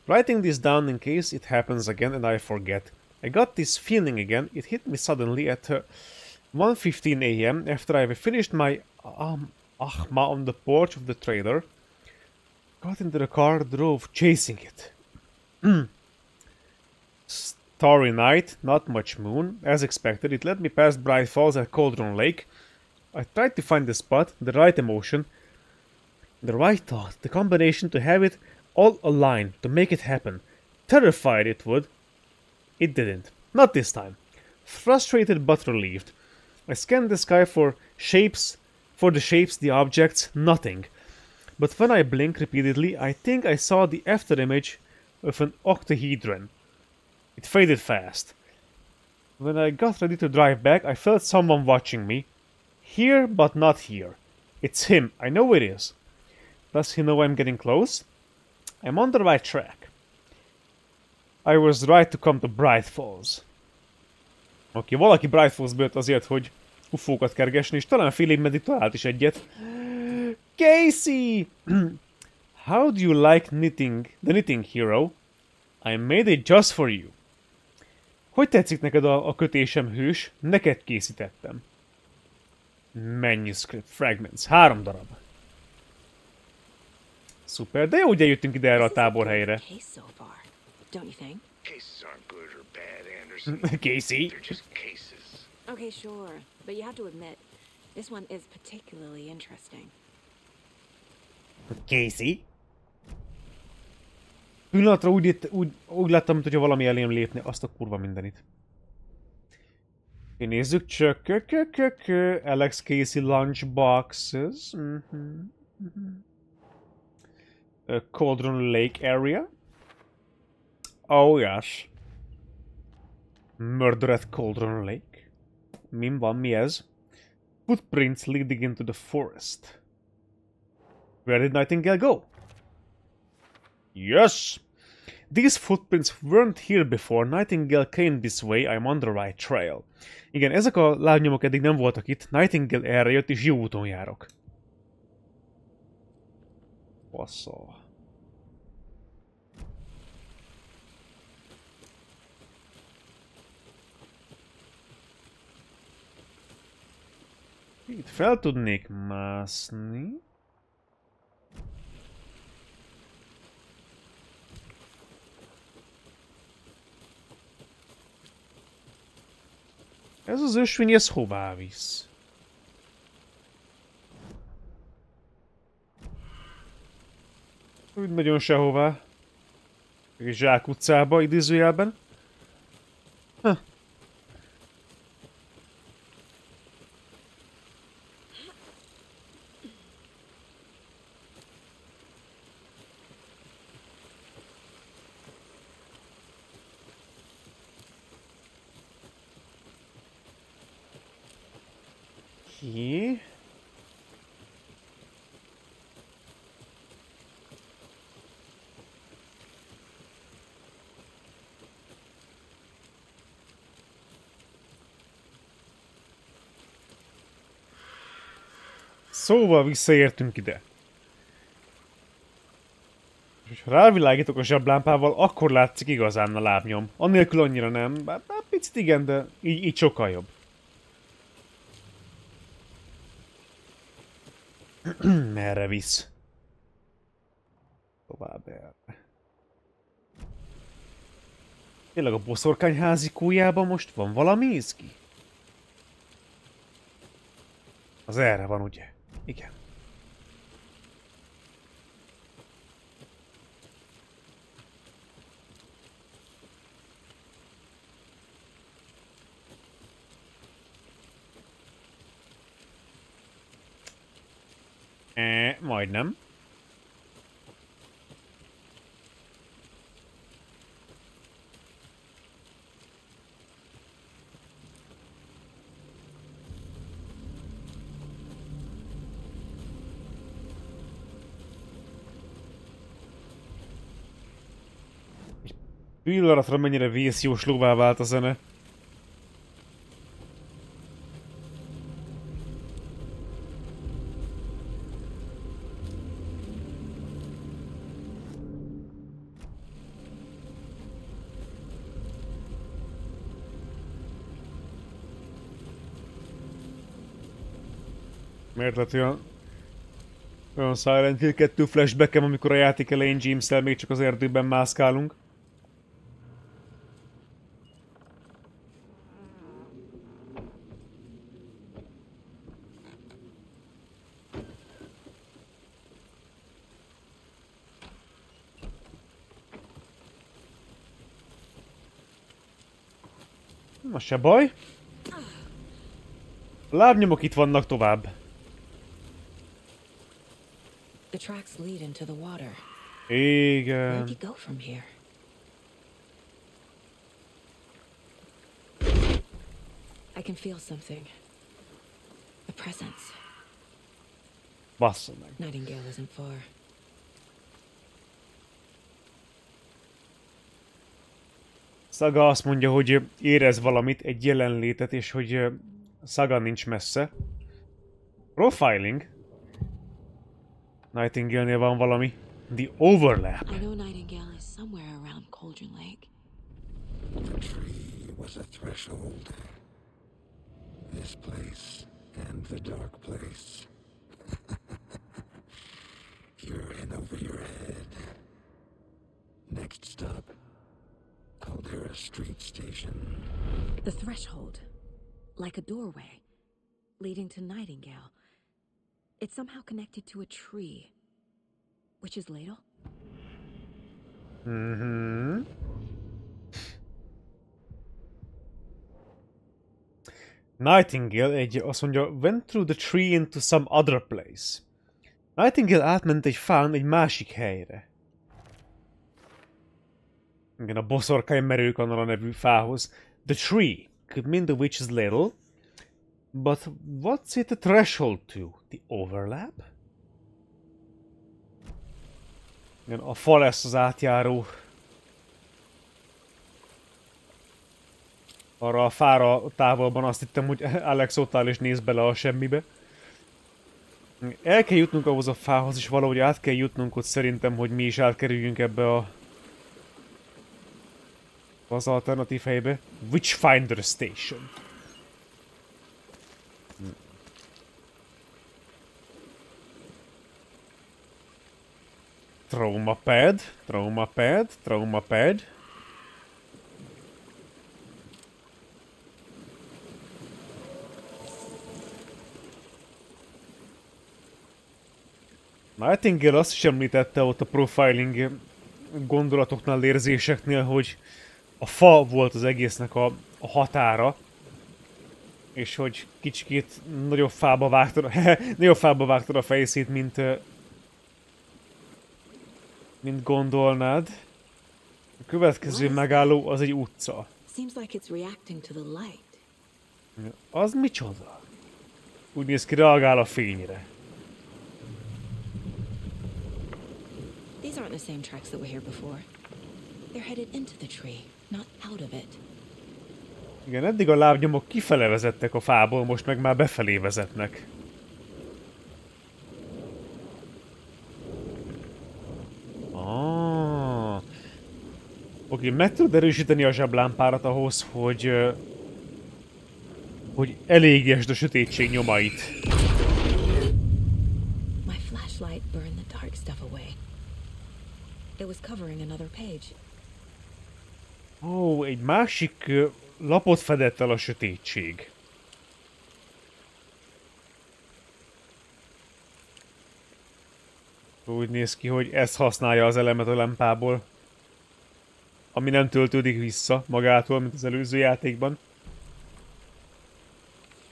Writing this down in case it happens again and I forget. I got this feeling again, it hit me suddenly at 1:15 a.m. after I finished my ahma on the porch of the trailer. Got into the car, drove, chasing it. Starry night, not much moon. As expected, it led me past Bright Falls at Cauldron Lake. I tried to find the spot, the right emotion, the right thought, the combination to have it all aligned, to make it happen. Terrified it would. It didn't. Not this time. Frustrated but relieved. I scanned the sky for the shapes, the objects, nothing. But when I blinked repeatedly, I think I saw the afterimage of an octahedron. It faded fast. When I got ready to drive back, I felt someone watching me. Here, but not here. It's him. I know it is. Does he know I'm getting close? I'm on the right track. I was right to come to Bright Falls. Oké, valaki Bright Falls-ba jött azért, hogy ufókat kergesni, és talán fél év meddig talált is egyet. Casey! How do you like knitting, the knitting hero? I made it just for you. Hogy tetszik neked a kötésem, hős? Neked készítettem. Manuscript fragments. 3 darab. Szuper, de jó, hogy eljöttünk ide erre a táborhelyre. Cases aren't good or bad, Anderson. Casey. They're just cases. Okay, sure, but you have to admit, this one is particularly interesting. Casey? Pillanatra úgy láttam, mintha valami elém lépne, azt a kurva mindenit. Nézzük csak. Alex Casey lunchboxes. Cauldron Lake area. Oh yes. Murder at Cauldron Lake. Min van, mi ez? Footprints leading into the forest. Where did Nightingale go? Yes! These footprints weren't here before. Nightingale came this way. I'm on the right trail. Igen, ezek a lábnyomok eddig nem voltak itt. Nightingale erre jött, és jó úton járok. Bassza. Itt fel tudnék mászni. Ez az ösvény, ez hová visz? Úgy nagyon sehová. Egy zsákutcába, idézőjelben. Ki? Szóval visszaértünk ide. És ha rávilágítok a zseblámpával, akkor látszik igazán a lábnyom. Annélkül annyira nem, bár picit igen, de így sokkal jobb. Merre visz? Tovább el. Tényleg a boszorkány házikójában most van valami izgi? Az erre van, ugye? Igen. Majdnem. Egy pillanatra mennyire vészjóslóvá vált a zene. Miért lett olyan Silent Hill 2 flashbackem, amikor a játék elején James-szel még csak az erdőben mászkálunk? Na se baj. A lábnyomok itt vannak tovább. The tracks lead into the water. Igen. Where'd he go from here? I can feel something. A presence. Bassza meg. Nightingale isn't far. Saga azt mondja, hogy érez valamit, egy jelenlétet, és hogy Saga nincs messze. Profiling. Nightingale-nél van valami. The overlap. I know Nightingale is somewhere around Cauldron Lake. The tree was a threshold. This place and the dark place. You're in over your head. Next stop, Caldera Street Station. The threshold. Like a doorway. Leading to Nightingale. It's somehow connected to a tree. Witch's ladle? Mhm. Nightingale azt mondja, went through the tree into some other place. Nightingale átment egy fán egy másik helyre. Igen, a boszorkány merőkanala nevű fához. The tree could mean the witch's ladle, but what's it a threshold to? The overlap? Igen, a fa lesz az átjáró. Arra a fára távolban azt hittem, hogy Alex ott áll és néz bele a semmibe. El kell jutnunk ahhoz a fához, és valahogy át kell jutnunk ott szerintem, hogy mi is átkerüljünk ebbe az alternatív helybe. Witchfinder Station. Traumapad, traumapad, traumapad. Nightingale azt is említette ott a profiling gondolatoknál, érzéseknél, hogy a fa volt az egésznek a határa, és hogy kicsikét nagyobb fába vágtad a fejszét, mint gondolnád. A következő megálló az egy utca. Az micsoda? Úgy néz ki, reagál a fényre. These aren't the same tracks that were here before. They're headed into the tree, not out of it. Igen, eddig a lábnyomok kifele vezettek a fából, most meg már befelé vezetnek. Oké, meg tudod erősíteni a zseblámpárat ahhoz, hogy elégjesd a sötétség nyomait. My flashlight burned the dark stuff away. It was covering another page. Ó, egy másik lapot fedett el a sötétség. Úgy néz ki, hogy ez használja az elemet a lámpából. Ami nem töltődik vissza magától, mint az előző játékban.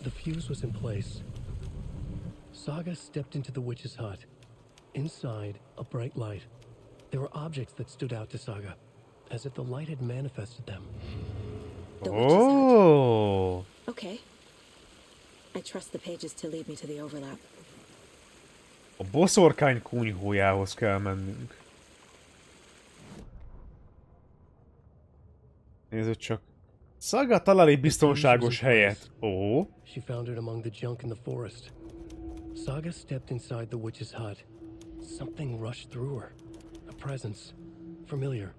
The fuse was in place. Saga stepped into the witch's hut. Inside, a bright light. There were objects that stood out to Saga, as if the light had manifested them. Oh! Okay. I trust the pages to lead me to the overlap. A boszorkány kunyhójához kell mennünk. Nézzük csak. Saga talál egy biztonságos helyet. Ó. She found it among the junk in the forest. Saga stepped inside the witch's hut. Something rushed through her. A presence. Familiar.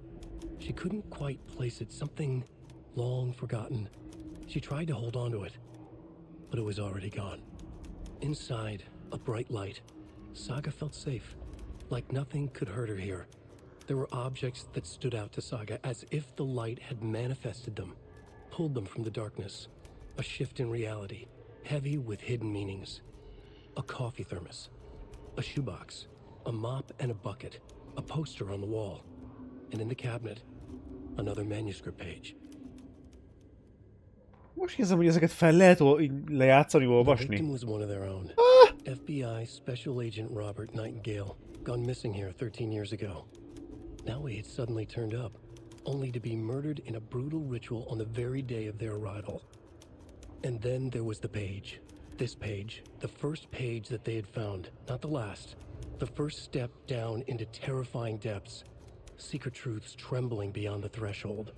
She couldn't quite place it. Something long forgotten. She tried to hold on to it, but it was already gone. Inside, a bright light. Saga felt safe, like nothing could hurt her here. There were objects that stood out to Saga as if the light had manifested them, pulled them from the darkness. A shift in reality, heavy with hidden meanings. A coffee thermos, a shoebox, a mop and a bucket, a poster on the wall, and in the cabinet, another manuscript page. Most érzem, hogy ezeket fel lehet lejátszani, olvasni. The victim was one of their own. FBI Special Agent Robert Nightingale, gone missing here 13 years ago. Now he had suddenly turned up, only to be murdered in a brutal ritual on the very day of their arrival. And then there was the page. This page, the first page that they had found, not the last. The first step down into terrifying depths. Secret truths trembling beyond the threshold.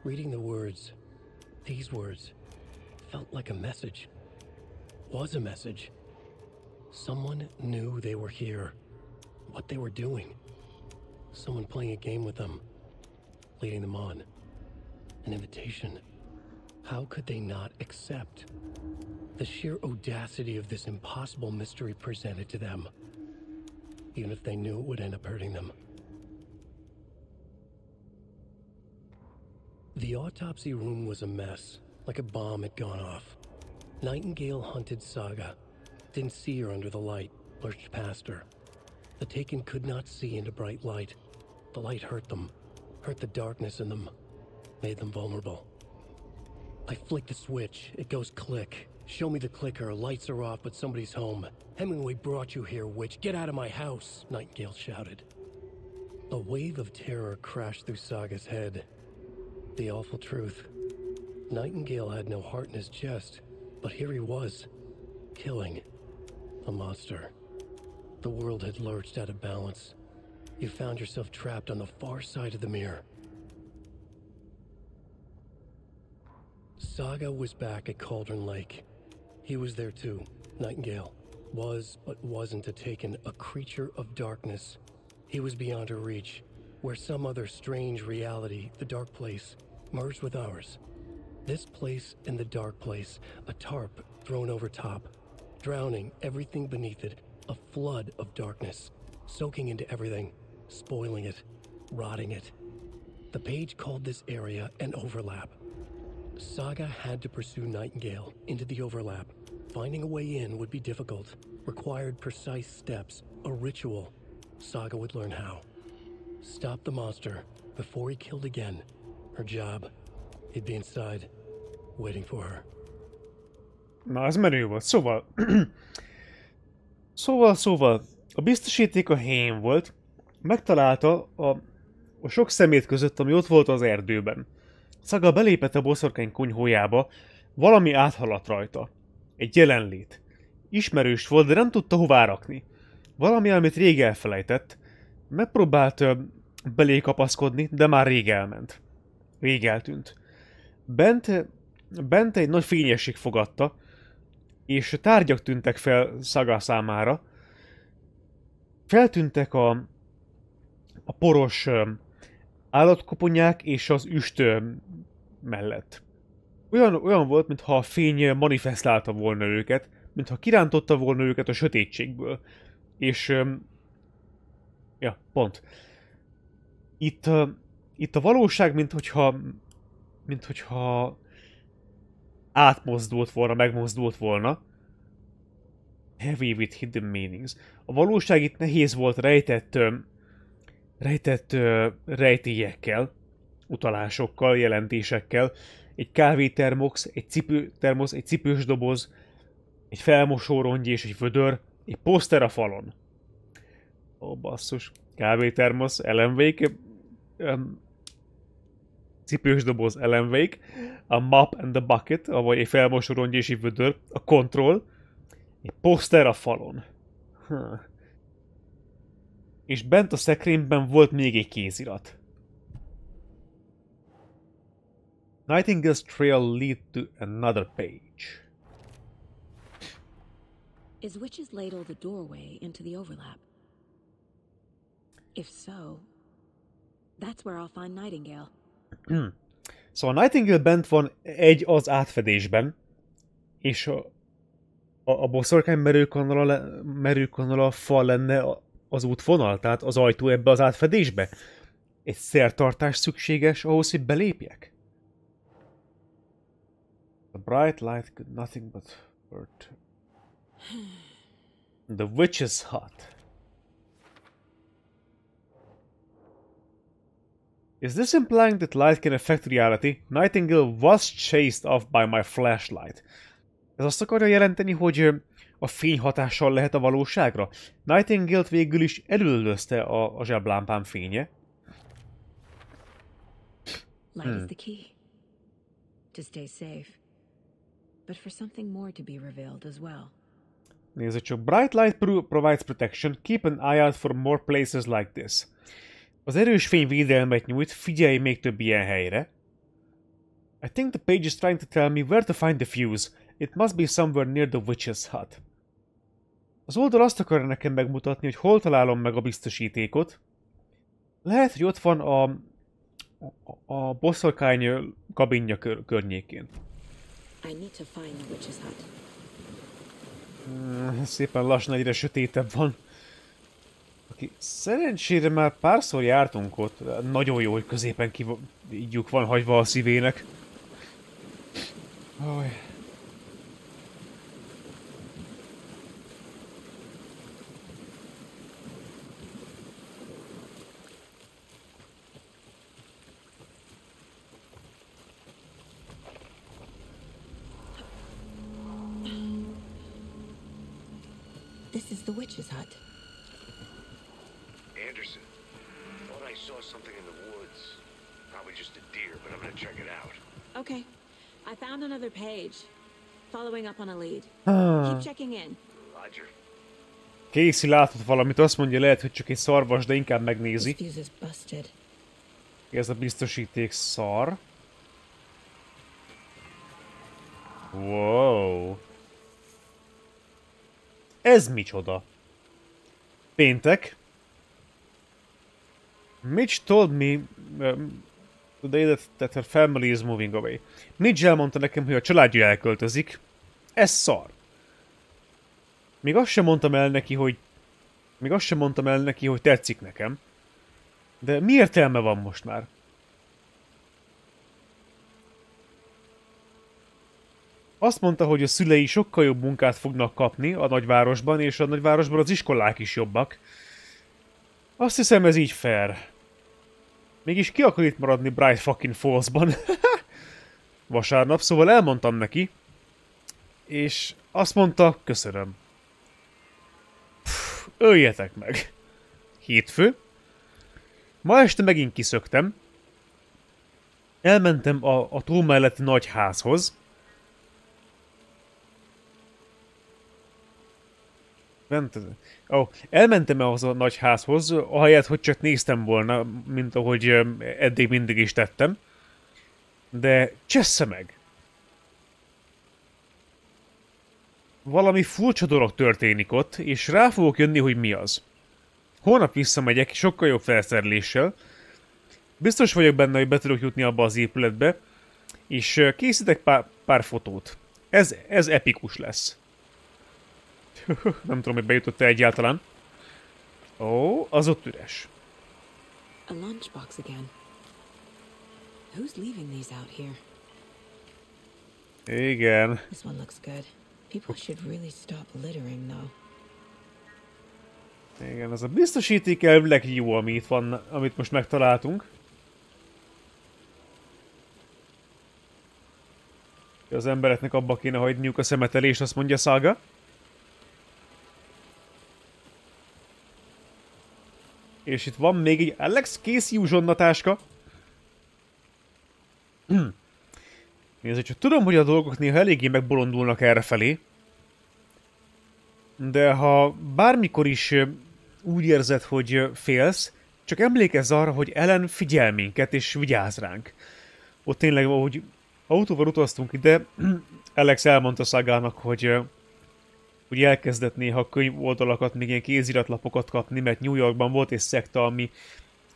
Reading the words, these words, felt like a message. Was a message. Someone knew they were here. What they were doing. Someone playing a game with them. Leading them on. An invitation. How could they not accept? The sheer audacity of this impossible mystery presented to them. Even if they knew it would end up hurting them. The autopsy room was a mess, like a bomb had gone off. Nightingale hunted Saga. Didn't see her under the light, lurched past her. The Taken could not see into bright light. The light hurt them, hurt the darkness in them, made them vulnerable. I flick the switch, it goes click. Show me the clicker, lights are off, but somebody's home. Hemingway brought you here, witch. Get out of my house, Nightingale shouted. A wave of terror crashed through Saga's head. The awful truth. Nightingale had no heart in his chest, but here he was, killing a monster. The world had lurched out of balance. You found yourself trapped on the far side of the mirror. Saga was back at Cauldron Lake. He was there too. Nightingale was, but wasn't a Taken, a creature of darkness. He was beyond her reach, where some other strange reality, the dark place, merged with ours. This place and the dark place, a tarp thrown over top, drowning everything beneath it, a flood of darkness, soaking into everything, spoiling it, rotting it. The page called this area an overlap. Saga had to pursue Nightingale into the overlap. Finding a way in would be difficult, required precise steps, a ritual. Saga would learn how. Stop the monster before he killed again. Her job. He'd be inside, waiting for her. Na, ez menő volt. Szóval, a biztosíték a helyén volt, megtalálta a sok szemét között, ami ott volt az erdőben. Saga belépett a boszorkány konyhójába, valami áthaladt rajta. Egy jelenlét. Ismerős volt, de nem tudta hová rakni. Valami, amit rég elfelejtett. Megpróbált belé kapaszkodni, de már rég elment. Rég eltűnt. Bent egy nagy fényesség fogadta, és tárgyak tűntek fel Saga számára. Feltűntek a poros állatkoponyák és az üst mellett. Olyan volt, mintha a fény manifestálta volna őket, mintha kirántotta volna őket a sötétségből. És... ja, pont. Itt a valóság, minthogyha átmozdult volna, megmozdult volna. Heavy with hidden meanings. A valóság itt nehéz volt rejtett rejtélyekkel, utalásokkal, jelentésekkel. Egy kávétermox, egy cipős doboz, egy felmosórongy és egy vödör, egy poszter a falon. Ó, basszus. Kávétermosz, Alan Wake, cipős doboz, Alan Wake, a mop and the bucket, vagy egy felmosórongy és egy vödör, a control, egy poszter a falon. És bent a szekrényben volt még egy kézirat. Nightingale's trail lead to another page. Is Witch's Ladle the doorway into the overlap? If so, that's where I'll find Nightingale. Szóval Nightingale bent van az átfedésben, és a boszorkány merőkannal fal lenne az útvonal, tehát az ajtó ebbe az átfedésbe. Egy szertartás szükséges ahhoz, hogy belépjek? The bright light could nothing but hurt. The witch's hut. Is this implying that light can affect reality? Nightingale was chased off by my flashlight. Ez azt akarja jelenteni, hogy a fény hatással lehet a valóságra? Nightingale-t végül is elüldözte a zseblámpám fénye. Light is the key. To stay safe. But for something more to be revealed as well. Nézzük csak. Bright light provides protection. Keep an eye out for more places like this. Az erős fény védelmet nyújt, figyelj még több ilyen helyre. I think the page is trying to tell me where to find the fuse. It must be somewhere near the witch's hut. Az oldal azt akarja nekem megmutatni, hogy hol találom meg a biztosítékot. Lehet, hogy ott van a boszorkány kabinja környékén. I need to find the witch's hut. Szépen lassan egyre sötétebb van. Szerencsére már párszor jártunk ott. Nagyon jó, hogy középen ígyuk van hagyva a szívének. Oj. This is the witch's hut. Anderson, thought I saw something in the woods. Probably just a deer, but I'm gonna check it out. Okay. I found another page. Following up on a lead. Keep checking in. Roger. Casey látott valamit, azt mondja, lehet, hogy csak egy szarvas, de inkább megnézi. Ez a biztosíték szar. Wow. Ez micsoda? Péntek. Mitch told me today that her family is moving away. Mitch elmondta nekem, hogy a családja elköltözik. Ez szar. Még azt sem mondtam el neki, hogy tetszik nekem. De mi értelme van most már? Azt mondta, hogy a szülei sokkal jobb munkát fognak kapni a nagyvárosban, és a nagyvárosban az iskolák is jobbak. Azt hiszem, ez így fair. Mégis ki akar itt maradni Bright fucking Fallsban? Vasárnap, szóval elmondtam neki. És azt mondta, köszönöm. Pff, öljetek meg. Hétfő. Ma este megint kiszöktem. Elmentem a tó melletti nagy házhoz. Elmentem ahhoz a nagy házhoz, ahelyett, hogy csak néztem volna, mint ahogy eddig mindig is tettem. De csessze meg! Valami furcsa dolog történik ott, és rá fogok jönni, hogy mi az. Holnap visszamegyek, sokkal jobb felszereléssel. Biztos vagyok benne, hogy be tudok jutni abba az épületbe, és készítek pár fotót. Ez epikus lesz. Nem tudom, hogy bejutott-e egyáltalán. Ó, az ott üres. A lunchbox again. Who's leaving these out here? Igen. This one looks good. People should really stop littering, though. Igen, az a biztosíték elvileg jó, ami itt van, amit most megtaláltunk. Az embereknek abba kéne hagyniuk a szemetelést, azt mondja Saga. És itt van még egy Alex Casey uzsonnatáska. Nézd, csak tudom, hogy a dolgok néha eléggé megbolondulnak errefelé. De ha bármikor is úgy érzed, hogy félsz, csak emlékezz arra, hogy Ellen figyel minket és vigyáz ránk. Ott tényleg, ahogy autóval utaztunk ide, Alex elmondta Sagának, hogy elkezdett néha könyvoldalakat, még ilyen kéziratlapokat kapni, mert New Yorkban volt egy szekta, ami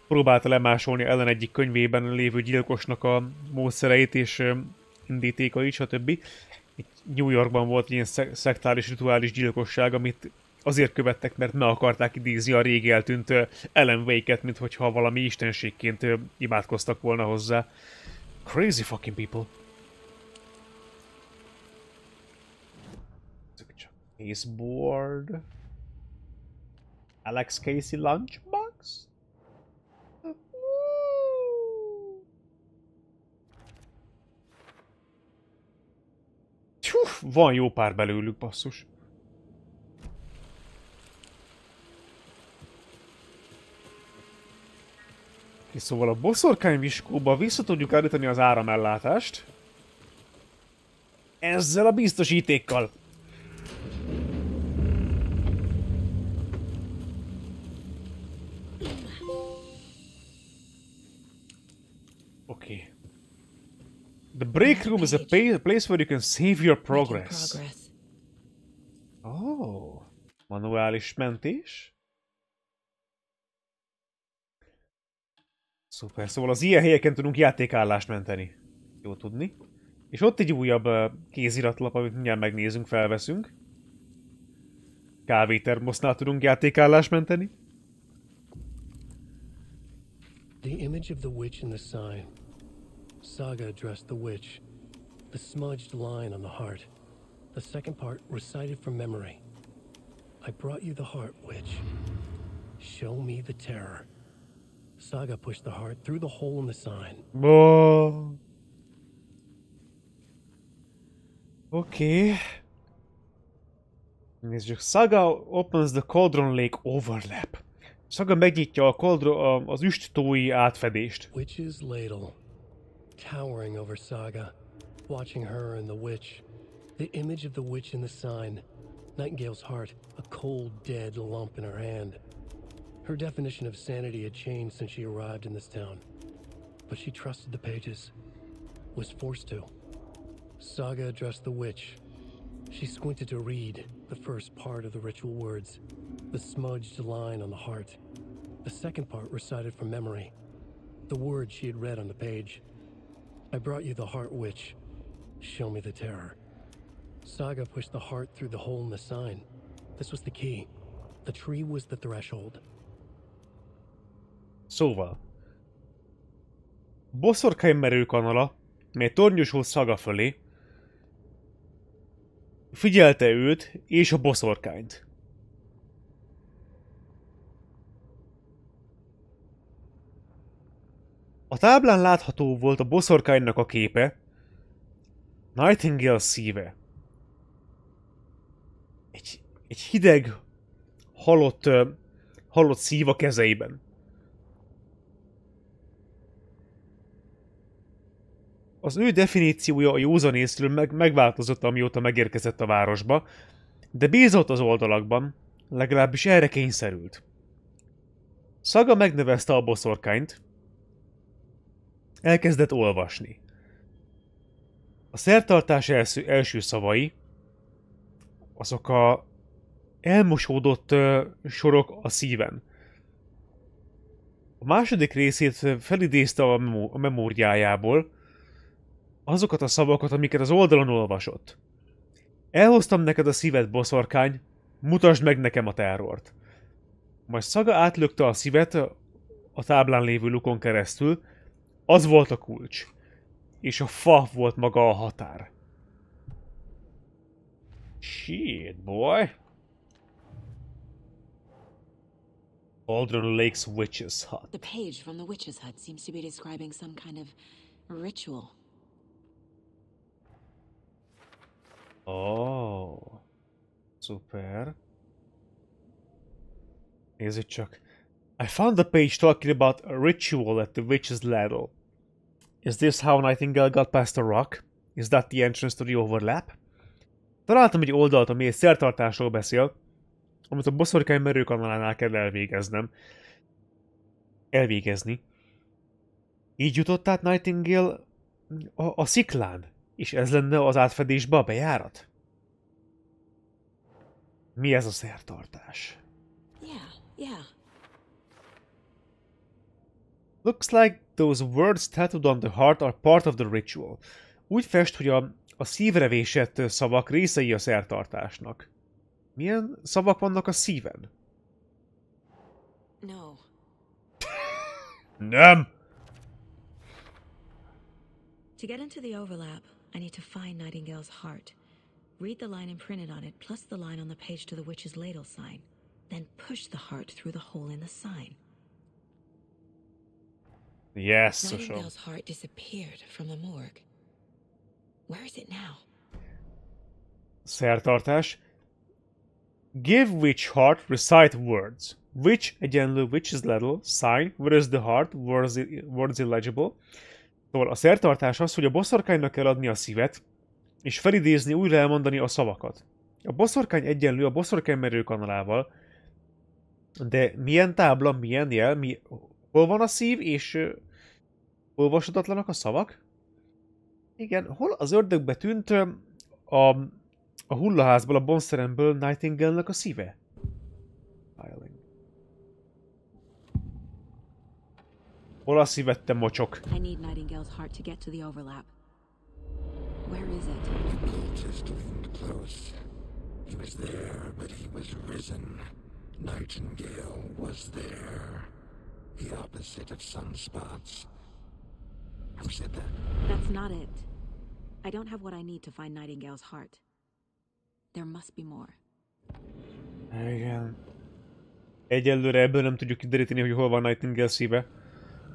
próbálta lemásolni Ellen egyik könyvében lévő gyilkosnak a módszereit és indítékait, stb. New Yorkban volt ilyen szektális, rituális gyilkosság, amit azért követtek, mert meg akarták idézni a régi eltűnt Ellen Wake-et, minthogyha valami istenségként imádkoztak volna hozzá. Crazy fucking people. Baseboard. Alex Casey lunchbox. Van jó pár belőlük, basszus. És szóval a boszorkányviskóba vissza tudjuk állítani az áramellátást. Ezzel a biztosítékkal. Okay. The break room is a place where you can save your progress. Oh, manuális mentés. Szuper, szóval az ilyen helyeken tudunk játékállást menteni. Jó tudni. És ott egy újabb kéziratlap, amit mindjárt megnézünk, felveszünk. Kávétermosznál tudunk játékállást menteni. The image of the witch in the sign. Saga addressed the witch. The smudged line on the heart. The second part recited from memory. I brought you the heart, witch. Show me the terror. Saga pushed the heart through the hole in the sign. Oh. Okay. Nézzük. Saga opens the Cauldron Lake overlap. Saga megnyitja az üsttói átfedést. Witch's ladle, towering over Saga, watching her and the witch. The image of the witch in the sign. Nightingale's heart, a cold, dead lump in her hand. Her definition of sanity had changed since she arrived in this town. But she trusted the pages. Was forced to. Saga addressed the witch. She squinted to read the first part of the ritual words, the smudged line on the heart. The second part recited from memory, the words she had read on the page. I brought you the heart, witch. Show me the terror. Saga pushed the heart through the hole in the sign. This was the key. The tree was the threshold. Szóval. Boszorkány merőkanala, mely tornyosult Saga fölé, figyelte őt és a boszorkányt. A táblán látható volt a boszorkánynak a képe, Nightingale szíve. Egy hideg, halott szív a kezeiben. Az ő definíciója a józanészről megváltozott, amióta megérkezett a városba, de bízott az oldalakban, legalábbis erre kényszerült. Saga megnevezte a boszorkányt, elkezdett olvasni. A szertartás első szavai, azok a elmosódott sorok a szíven. A második részét felidézte a memóriájából, azokat a szavakat, amiket az oldalon olvasott. Elhoztam neked a szívet, boszorkány, mutasd meg nekem a terrort. Majd Saga átlökte a szívet a táblán lévő lukon keresztül, az volt a kulcs, és a fa volt maga a határ. Shit, boy. Cauldron Lake's Witch's Hut. The page from the witch's hut seems to be describing some kind of ritual. Oh, super. Nézzük csak. I found the page talking about a ritual at the witch's ladle. Is this how Nightingale got past the rock? Is that the entrance to the overlap? Találtam egy oldalt, ami egy szertartásról beszél, amit a boszorkány merőkanalánál kell elvégezni. Így jutott át Nightingale a sziklán, és ez lenne az átfedésbe a bejárat? Mi ez a szertartás? Yeah. Looks like those words tattooed on the heart are part of the ritual. Úgy fest, hogy a szívre vésett szavak részei a szertartásnak. Milyen szavak vannak a szíven? No. Nem! To get into the overlap, I need to find Nightingale's heart. Read the line imprinted on it, plus the line on the page to the witch's ladle sign. Then push the heart through the hole in the sign. Yes, Nightingale's heart disappeared from the morgue. Where is it now? Szertartás. Give witch heart, recite words. Witch egyenlő witch's ladle, sign, where is the heart, words illegible. Szóval a szertartás az, hogy a boszorkánynak kell adni a szívet, és felidézni, újra elmondani a szavakat. A boszorkány egyenlő a boszorkány merőkanalával, de milyen tábla, milyen jel, hol van a szív, és olvashatatlanak a szavak? Igen, hol az ördögbe tűnt a hullaházból, a bonszeremből Nightingale-nek a szíve? Hol a szívet, te mocsok? I need Nightingale's heart to get to the overlap. Where is it? The cultist leaned close. He was there, but he was risen. Nightingale was there. The opposite of sunspots. Who said that? That's not it. I don't have what I need to find Nightingale's heart. There must be more. Igen. Egyelőre ebből nem tudjuk kideríteni, hogy hol van Nightingale szíve.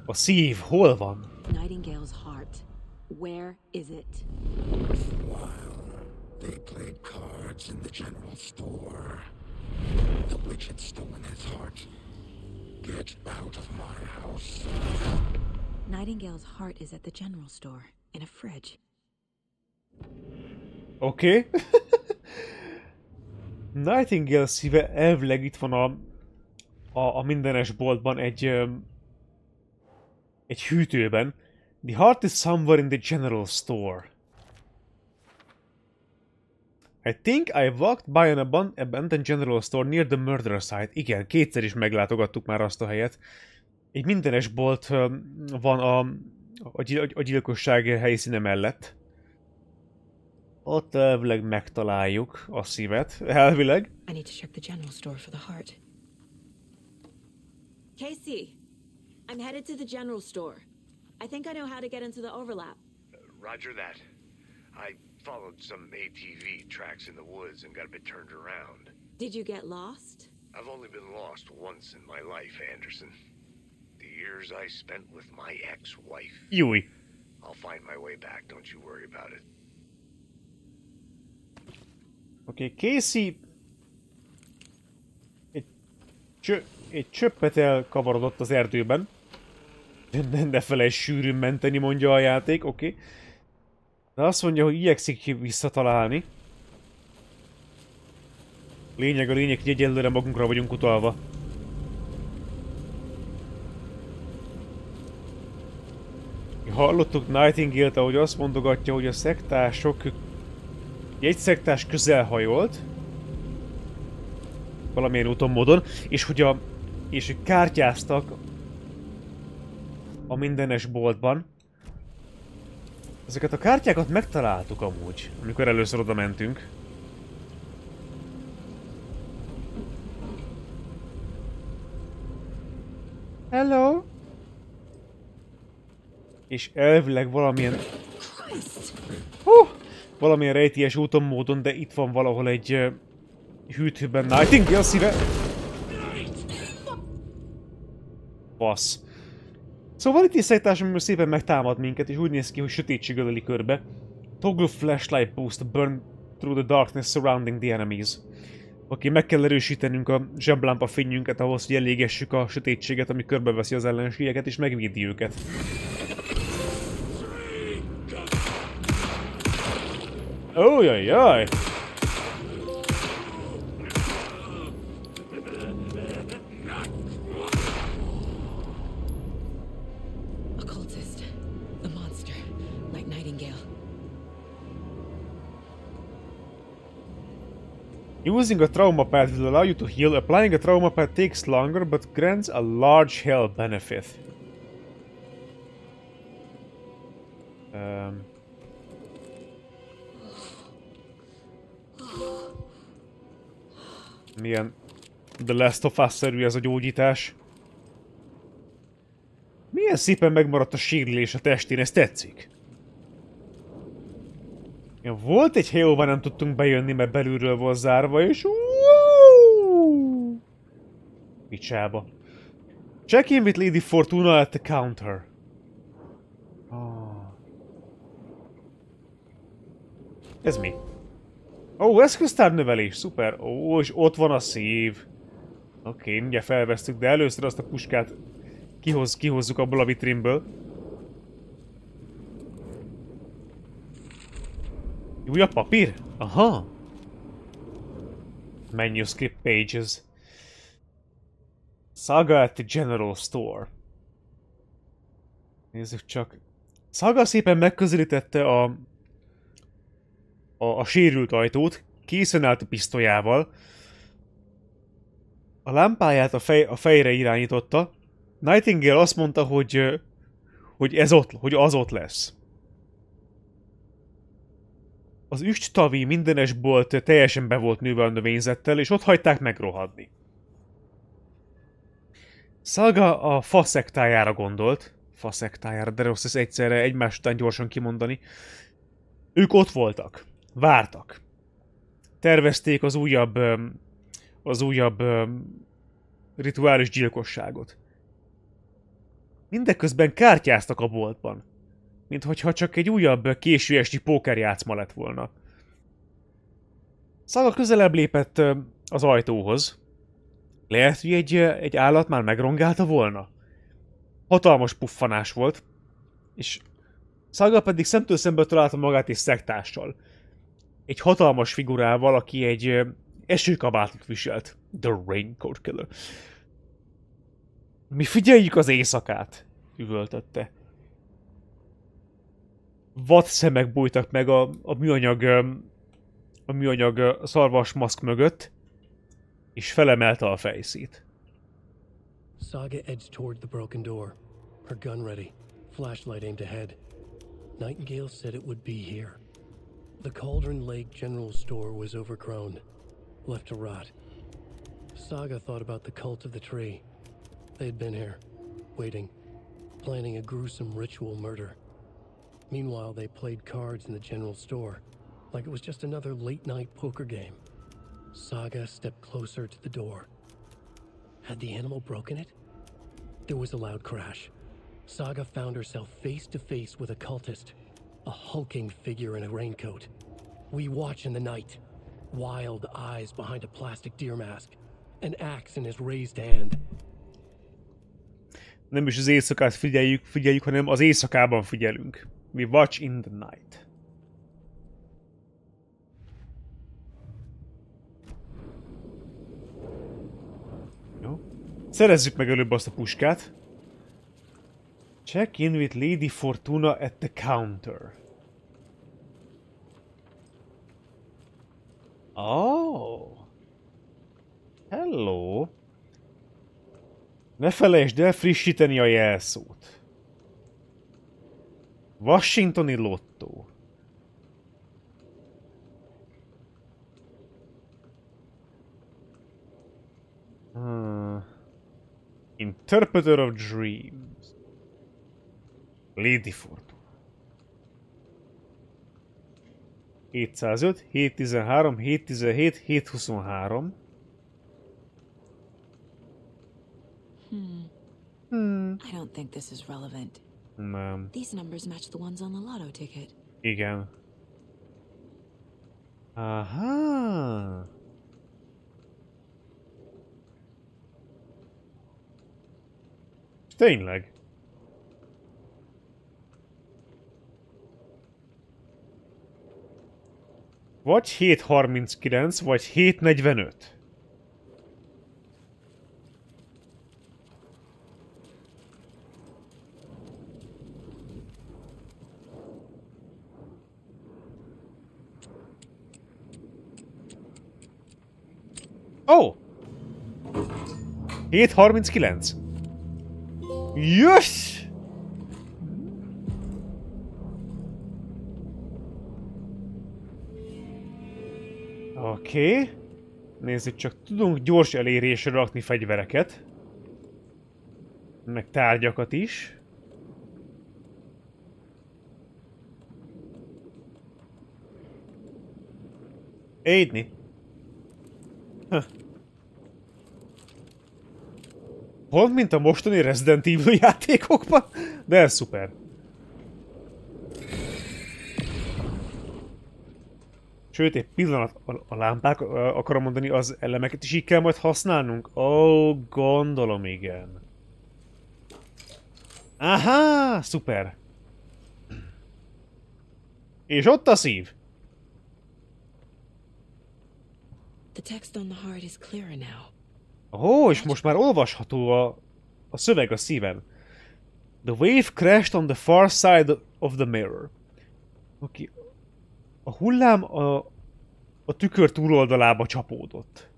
A szív hol van? Nightingale's heart. Where is it? While They played cards in the general store. The witch had stolen his heart. Get out of my house. Nightingale's heart is at the general store, in a fridge. Oké. Nightingale szíve elvileg itt van a mindenes boltban egy hűtőben. The heart is somewhere in the general store. I think I walked by an abandoned general store near the murder site. Igen, kétszer is meglátogattuk már azt a helyet. Egy mindenes bolt van a gyilkosság helyszíne mellett. Ott elvileg megtaláljuk a szívet, elvileg. I need to check the general store for the heart. Casey, I'm headed to the general store. I think I know how to get into the overlap. Roger that. I followed some ATV tracks in the woods and got a bit turned around. Did you get lost? I've only been lost once in my life, Anderson. The years I spent with my ex-wife. Júj. I'll find my way back, don't you worry about it. Oké, Casey egy csöppet elkavarodott az erdőben. Ne felejtsd sűrűn menteni, mondja a játék, oké. De azt mondja, hogy igyekszik visszatalálni. Lényeg a lényeg, hogy egyelőre magunkra vagyunk utalva. Hallottuk Nightingale-t, ahogy azt mondogatja, hogy a szektások... Egy szektás közelhajolt. Valamilyen úton, módon. És hogy kártyáztak a mindenes boltban. Ezeket a kártyákat megtaláltuk amúgy, amikor először oda mentünk. Hello! És elvileg valamilyen... valamilyen rejtélyes úton, módon, de itt van valahol egy hűtőben Nightingale szíve. Basz. Szóval itt is szektásom szépen megtámad minket, és úgy néz ki, hogy sötétség öleli körbe. Toggle flashlight boost burn through the darkness surrounding the enemies. Oké, meg kell erősítenünk a zseblámpa fényünket ahhoz, hogy elégessük a sötétséget, ami körbeveszi az ellenségeket, és megvédi őket. Ójajjaj! Using a trauma pad will allow you to heal. Applying a trauma pad takes longer, but grants a large health benefit. Milyen The Last of Us-szerű ez a gyógyítás. Milyen szépen megmaradt a sérülés a testén, ez tetszik. Ja, volt egy hely, ahova nem tudtunk bejönni, mert belülről volt zárva, és... Picsába. Check in with Lady Fortuna at the counter. Ez mi? Ó, eszköztárnövelés, szuper. Ó, és ott van a szív. Oké, mindjárt felvesztük, de először azt a puskát kihozzuk abból a vitrínből. Újabb papír? Aha! Manuscript pages. Saga at the General Store. Nézzük csak. Saga szépen megközelítette a sérült ajtót, készen állt a pisztolyával. A lámpáját a fejre irányította. Nightingale azt mondta, hogy az ott lesz. Az üsttavi mindenes bolt teljesen be volt nőve a növényzettel, és ott hagyták megrohadni. Saga a faszektájára gondolt. Faszektájára, de rossz ez egyszerre egymás után gyorsan kimondani. Ők ott voltak. Vártak. Tervezték az újabb rituális gyilkosságot. Mindeközben kártyáztak a boltban. Minthogyha csak egy újabb késő esti pókerjátszma lett volna. Szaga közelebb lépett az ajtóhoz. Lehet, hogy egy állat már megrongálta volna. Hatalmas puffanás volt, és Szaga pedig szemtől szembe találta magát egy szektással. Egy hatalmas figurával, aki egy esőkabátot viselt. The Raincoat Killer. Mi figyeljük az éjszakát, üvöltötte. Vad szemek bújtak meg a műanyag szarvasmaszk mögött, és felemelte a fejszét. Saga edged toward the broken door, her gun ready, flashlight aimed ahead. Nightingale said it would be here. The Cauldron Lake General Store was overgrown, left to rot. Saga thought about the cult of the tree. They had been here, waiting, planning a gruesome ritual murder. Meanwhile, they played cards in the general store, like it was just another late-night poker game. Saga stepped closer to the door. Had the animal broken it? There was a loud crash. Saga found herself face to face with a cultist, a hulking figure in a raincoat. We watch in the night, wild eyes behind a plastic deer mask, an axe in his raised hand. Nem is az éjszakát figyeljük, hanem az éjszakában figyelünk. We watch in the night. Jó. Szerezzük meg előbb azt a puskát. Check in with Lady Fortuna at the counter. Oh. Hello. Ne felejtsd el frissíteni a jelszót. Washingtoni lottó. Interpreter of Dreams. Lady Fortuna. 705, 713, 717, 723. I don't think this is relevant. Nem. These numbers match the ones on the lotto ticket. Igen. Aha. Tényleg. Vagy 739, vagy 745. Ó! 739. Jössz! Oké. Nézzük csak, tudunk gyors elérésre rakni fegyvereket. Meg tárgyakat is. Édni. Pont mint a mostani Resident Evil játékokban, de ez szuper. Sőt, egy pillanat, a lámpák, akarom mondani, az elemeket is így kell majd használnunk? Ó, gondolom, igen. Aha, szuper. És ott a szív. The text on the heart is clearer now. Ó, és most már olvasható a szöveg a szíven. The wave crashed on the far side of the mirror. Oké. A hullám a tükör túloldalába csapódott.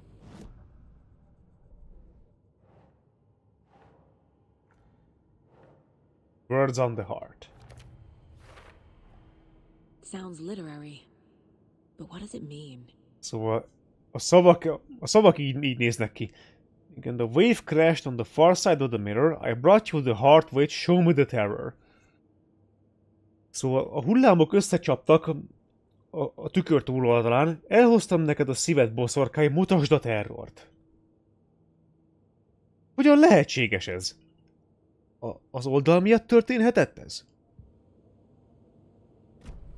Words on the heart. Sounds literary. But what does it mean? Szóval a szavak így néznek ki. Igen, the wave crashed on the far side of the mirror. I brought you the heart which show me the terror. Szóval a hullámok összecsaptak a tükör túloldalán. Elhoztam neked a szíved, boszorkány, mutasd a terrort. Hogyan lehetséges ez? Az oldal miatt történhetett ez?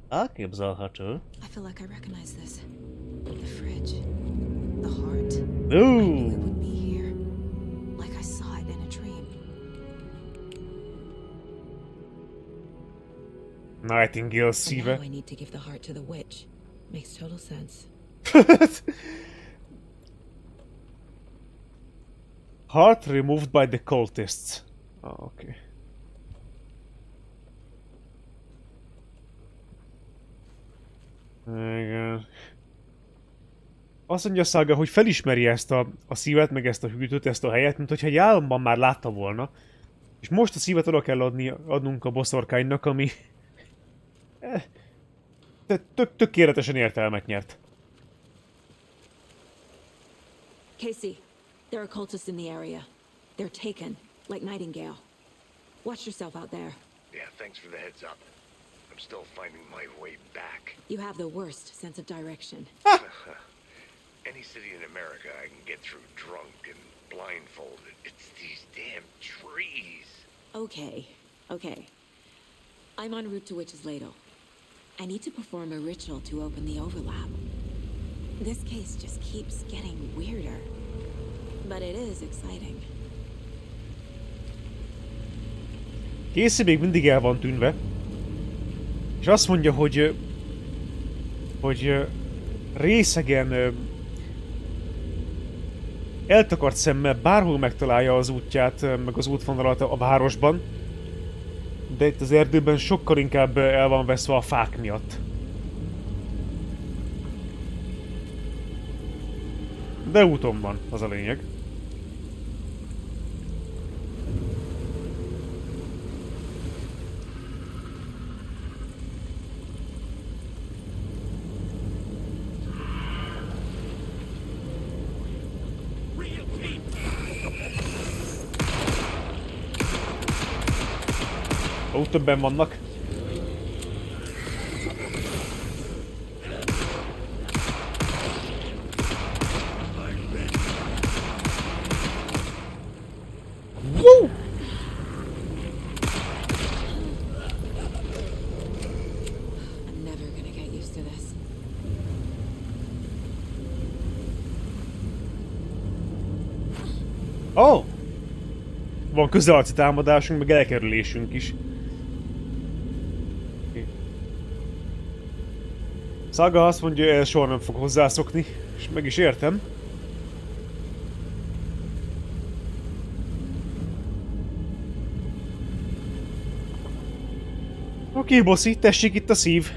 Elképzelhető. I feel like I recognize this. The fridge. The heart. Ooh. I knew it would be here. Like I saw it in a dream. Nightingale And szíve. now I need to give the heart to the witch. Makes total sense. Heart removed by the cultists. Ah, oké. Igen. Azt mondja Saga, hogy felismeri ezt a szívet, meg ezt a hűtőt, ezt a helyet, mint hogyha egy álomban már látta volna. És most a szívet oda kell adnunk a boszorkánynak, ami... tökéletesen értelmet nyert. Casey, there are cultists in the area. They're taken, like Nightingale. Watch yourself out there. Yeah, thanks for the heads up. I'm still finding my way back. You have the worst sense of direction. Any city in America I can get through drunk and blindfolded. It's these damn trees. Okay, okay. I'm en route to Witch's Ladle. I need to perform a ritual to open the overlap. This case just keeps getting weirder. But it is exciting. Casey még mindig el van tűnve. És azt mondja, hogy részegen eltakart szemmel bárhol megtalálja az útját, meg az útvonalat a városban. De itt az erdőben sokkal inkább el van veszve a fák miatt. De úton van, az a lényeg. Ó, többen vannak. Woo! I'm never gonna get used to this. Oh! Van közelarci támadásunk, meg elkerülésünk is. Okay. Saga azt mondja, hogy soha nem fog hozzászokni, és meg is értem. Oké, bosszi, tessék itt a szív.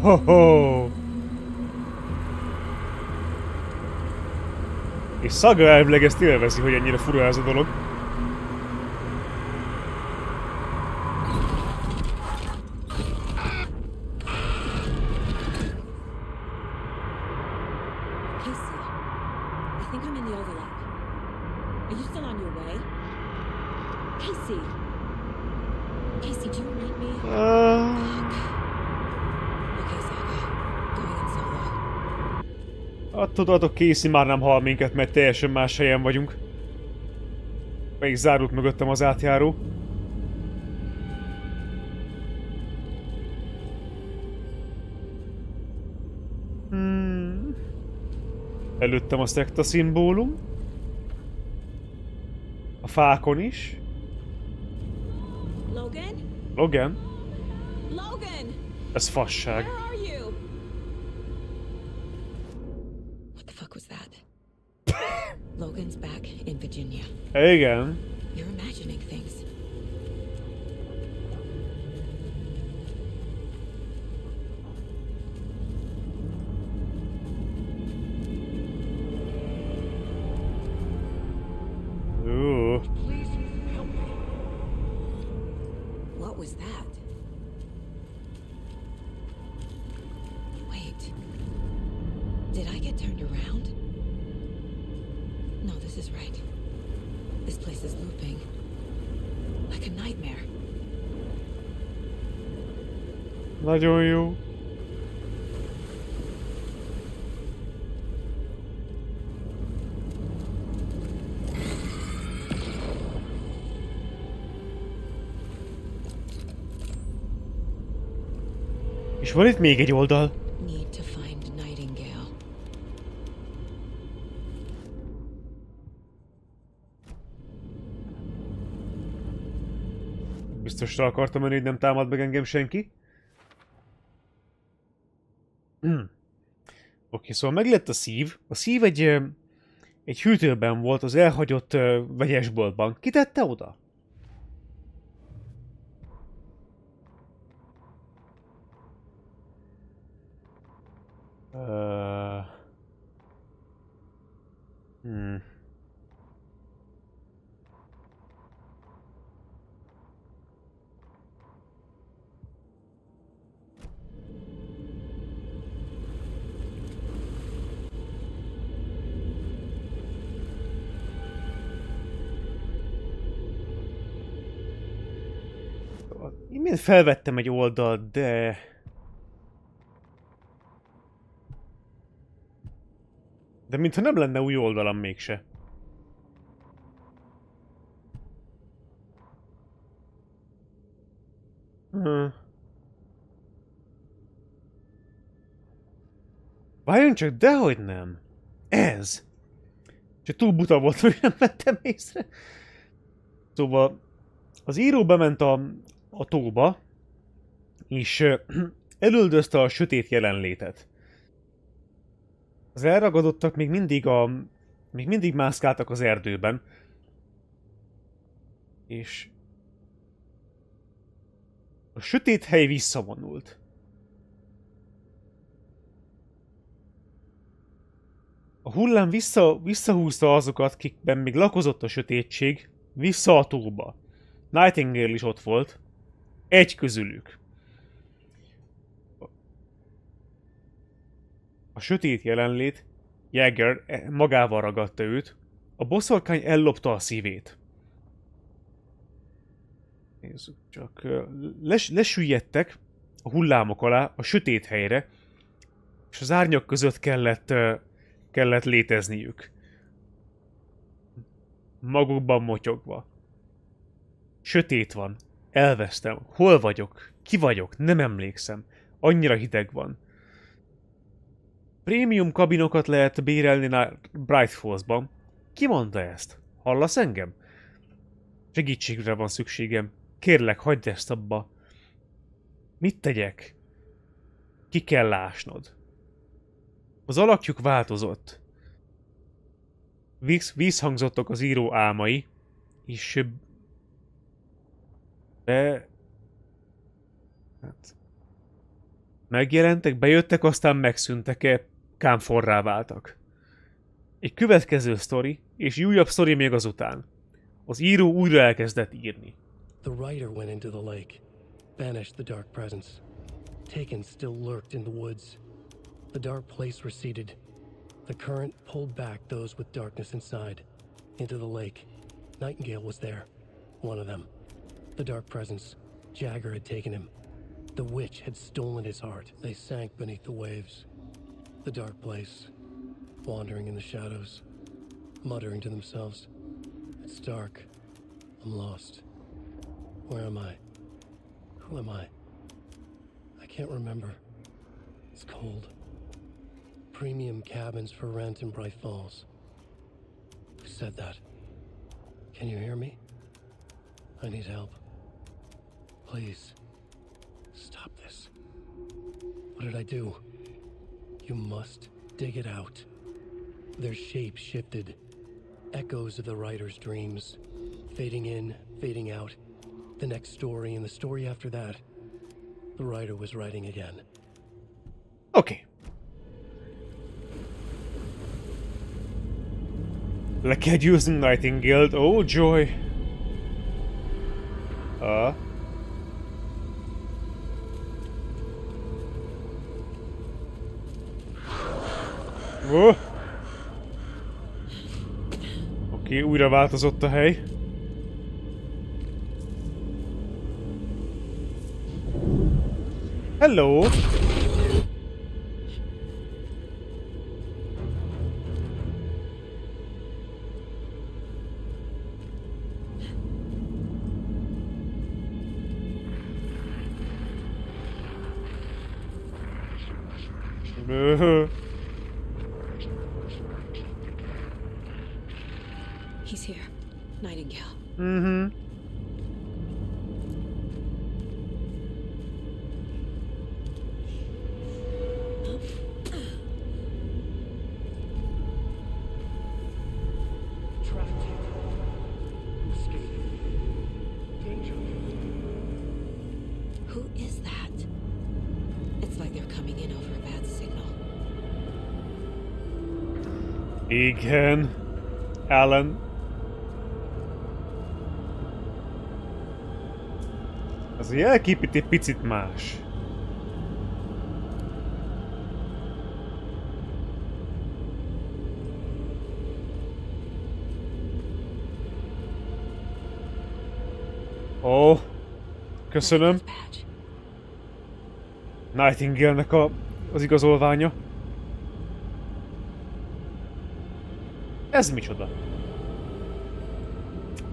Wow. És Saga elvileg ezt élvezi, hogy ennyire fura ez a dolog. Tudod, Casey már nem hal minket, mert teljesen más helyen vagyunk. Be is zárult mögöttem az átjáró. Előttem a szekta szimbólum. A fákon is. Logan? Logan? Logan! Ez fasság. Logan's back in Virginia. Igen. You're imagining things. Ooh. Please help me. What was that? Wait. Did I get turned around? No, this is right. This place is looping. Like a nightmare. Nagyon jó. És van itt még egy oldal. Need to find Nightingale. Biztosra akartam menni, hogy nem támad meg engem senki. Oké, szóval meg lett a szív. A szív egy hűtőben volt az elhagyott vegyesboltban. Ki tette oda? Imént felvettem egy oldalt, de... De mintha nem lenne új oldalam mégse. Várjon csak, dehogy nem. Ez. Csak túl buta volt, hogy nem vettem észre. Szóval az író bement a tóba, és elüldözte a sötét jelenlétet. Az elragadottak még mindig mászkáltak az erdőben. És a sötét hely visszavonult. A hullám visszahúzta azokat, kikben még lakozott a sötétség, vissza a tóba. Nightingale is ott volt. Egy közülük. A sötét jelenlét, Jäger magával ragadta őt, a boszorkány ellopta a szívét. Nézzük csak. Lesüllyedtek a hullámok alá, a sötét helyre, és az árnyak között kellett létezniük. Magukban motyogva. Sötét van. Elvesztem. Hol vagyok? Ki vagyok? Nem emlékszem. Annyira hideg van. Prémium kabinokat lehet bérelni Bright Falls-ban. Ki mondta ezt? Hallasz engem? Segítségre van szükségem. Kérlek, hagyd ezt abba. Mit tegyek? Ki kell ásnod. Az alakjuk változott. Vízhangzottak az író álmai, és megjelentek, bejöttek, aztán megszűntek, kámforrá váltak. Egy következő sztori, és egy újabb sztori még azután. Az író újra elkezdett írni. The writer went into the lake, banished the dark presence. Taken still lurked in the woods. The dark place receded. The current pulled back those with darkness inside, into the lake. Nightingale was there, one of them. The dark presence, Jagger had taken him. The witch had stolen his heart. They sank beneath the waves. The dark place, wandering in the shadows, muttering to themselves. It's dark. I'm lost. Where am I? Who am I? I can't remember. It's cold. Premium cabins for rent in Bright Falls. Who said that? Can you hear me? I need help. Please. Stop this. What did I do? You must dig it out. Their shape shifted. Echoes of the writer's dreams, fading in, fading out. The next story and the story after that, the writer was writing again. Oké. Le kell győznünk Nightingale-t. Oh, joy! Oké, újra változott a hely. Hello! He's here. Nightingale. Mm-hmm. Who is that? It's like they're coming in over a bad signal. Igen. Alan. Az a jelkép itt egy picit más. Ó, köszönöm. Nightingale-nek az igazolványa. Ez micsoda?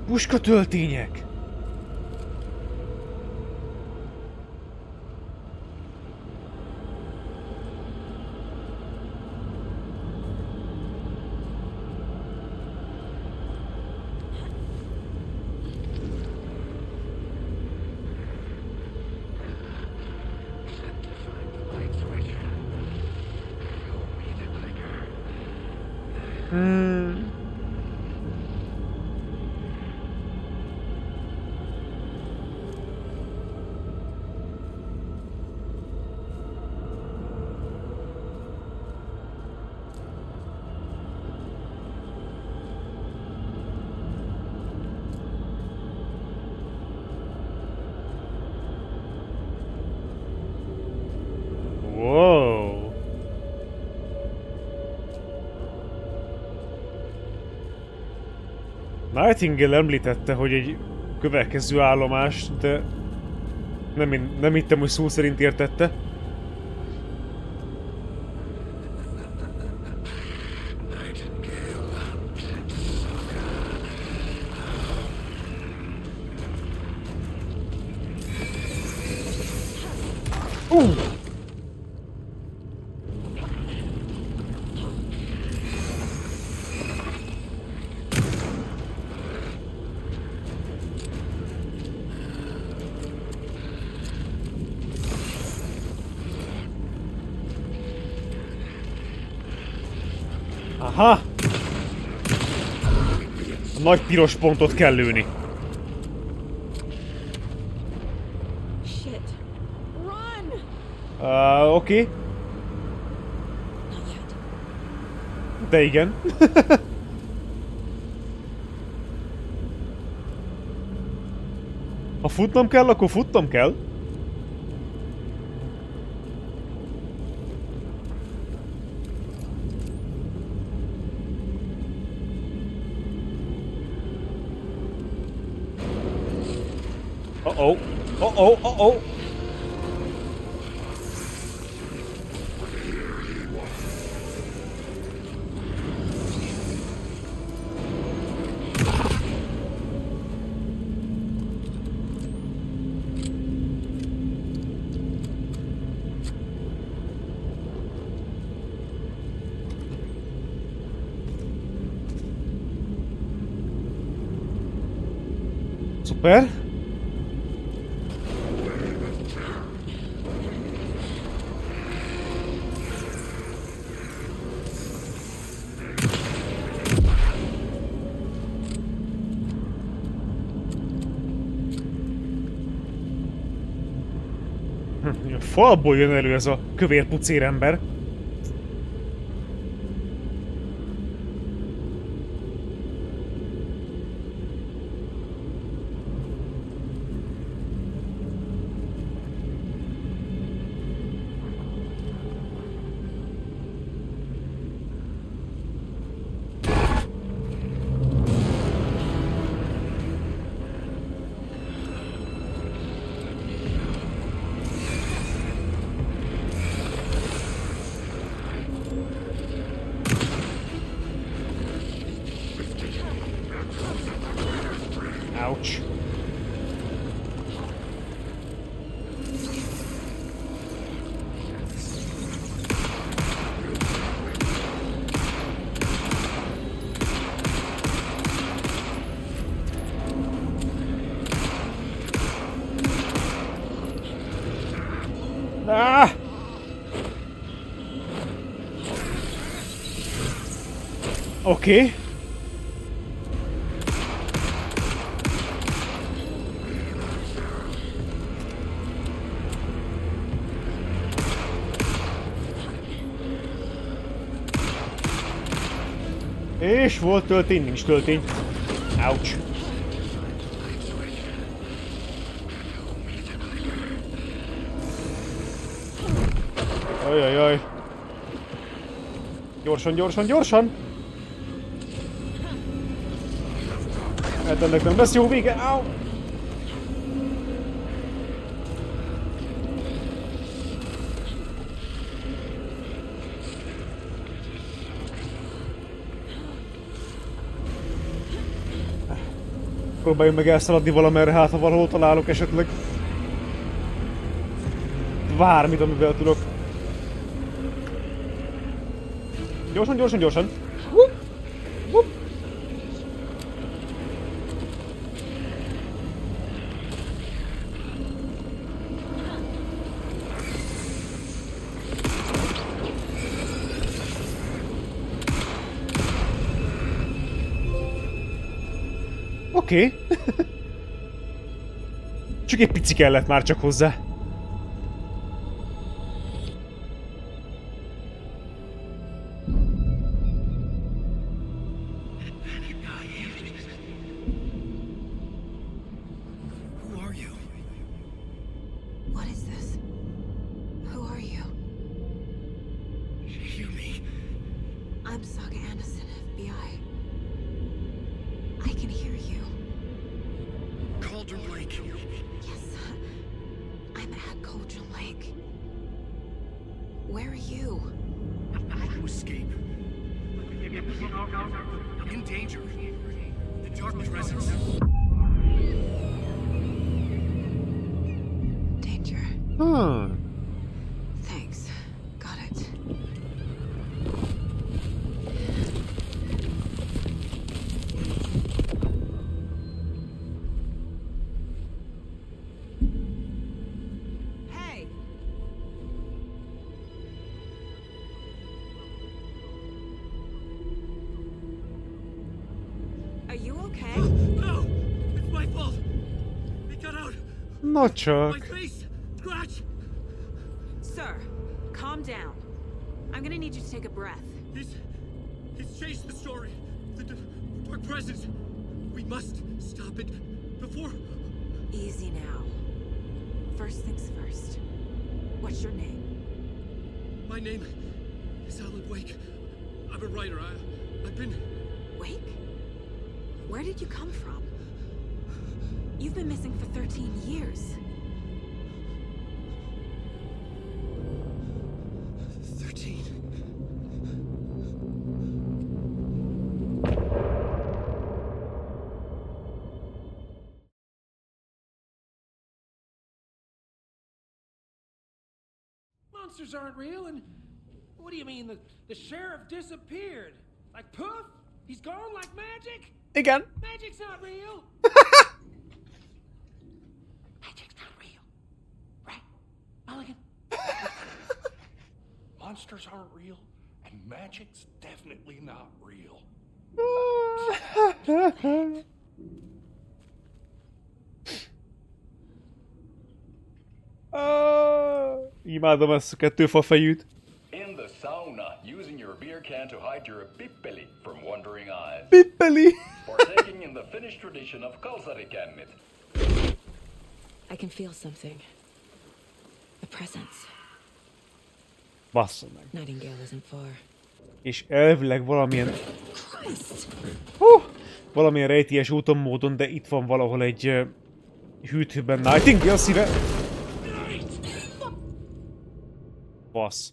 Puskatöltények! Wow. Nightingale említette, hogy egy következő állomás, de nem hittem, hogy szó szerint értette. Aha! A nagy piros pontot kell lőni. Oké. De igen. Ha futnom kell, akkor futnom kell. Uh-oh. Uh-oh. Uh-oh. Szuper. A falból jön elő ez a kövér pucérember. Ouch. Ah! Okay. És volt töltény, nincs töltény. Ouch. Ajajaj. Gyorsan, gyorsan, gyorsan! Hát ennek nem lesz jó vége. Au! Próbáljunk meg elszaladni valamerre, hát ha valahol találok esetleg bármit, amivel tudok. Gyorsan, gyorsan, gyorsan! Whoop! Whoop! Oké. Csak egy pici kellett már csak hozzá. No csak. Sir, calm down. I'm gonna need you to take a breath. He's chased the story. The dark presence. We must stop it before. Easy now. First things first. What's your name? My name is Alan Wake. I'm a writer. I've been... Wake? Where did you come from? You've been missing for 13 years. 13? Monsters aren't real, and what do you mean the sheriff disappeared? Like poof? He's gone like magic? Igen. Magic's not real. Magic's not real. Right? Mulligan? Monsters aren't real, and magic's definitely not real. Imádom ezt a kettőfafejűt. In the sauna, using your beer can to hide your PIPPELI from wondering eyes. PIPPELI! Partaking in the Finnish tradition of kalsarikennit. I can feel something. A presence. Bassza meg. Nightingale isn't far. És elvileg valamilyen... valamilyen rejtélyes úton, módon, de itt van valahol egy hűtőben Nightingale szíve. Bassz.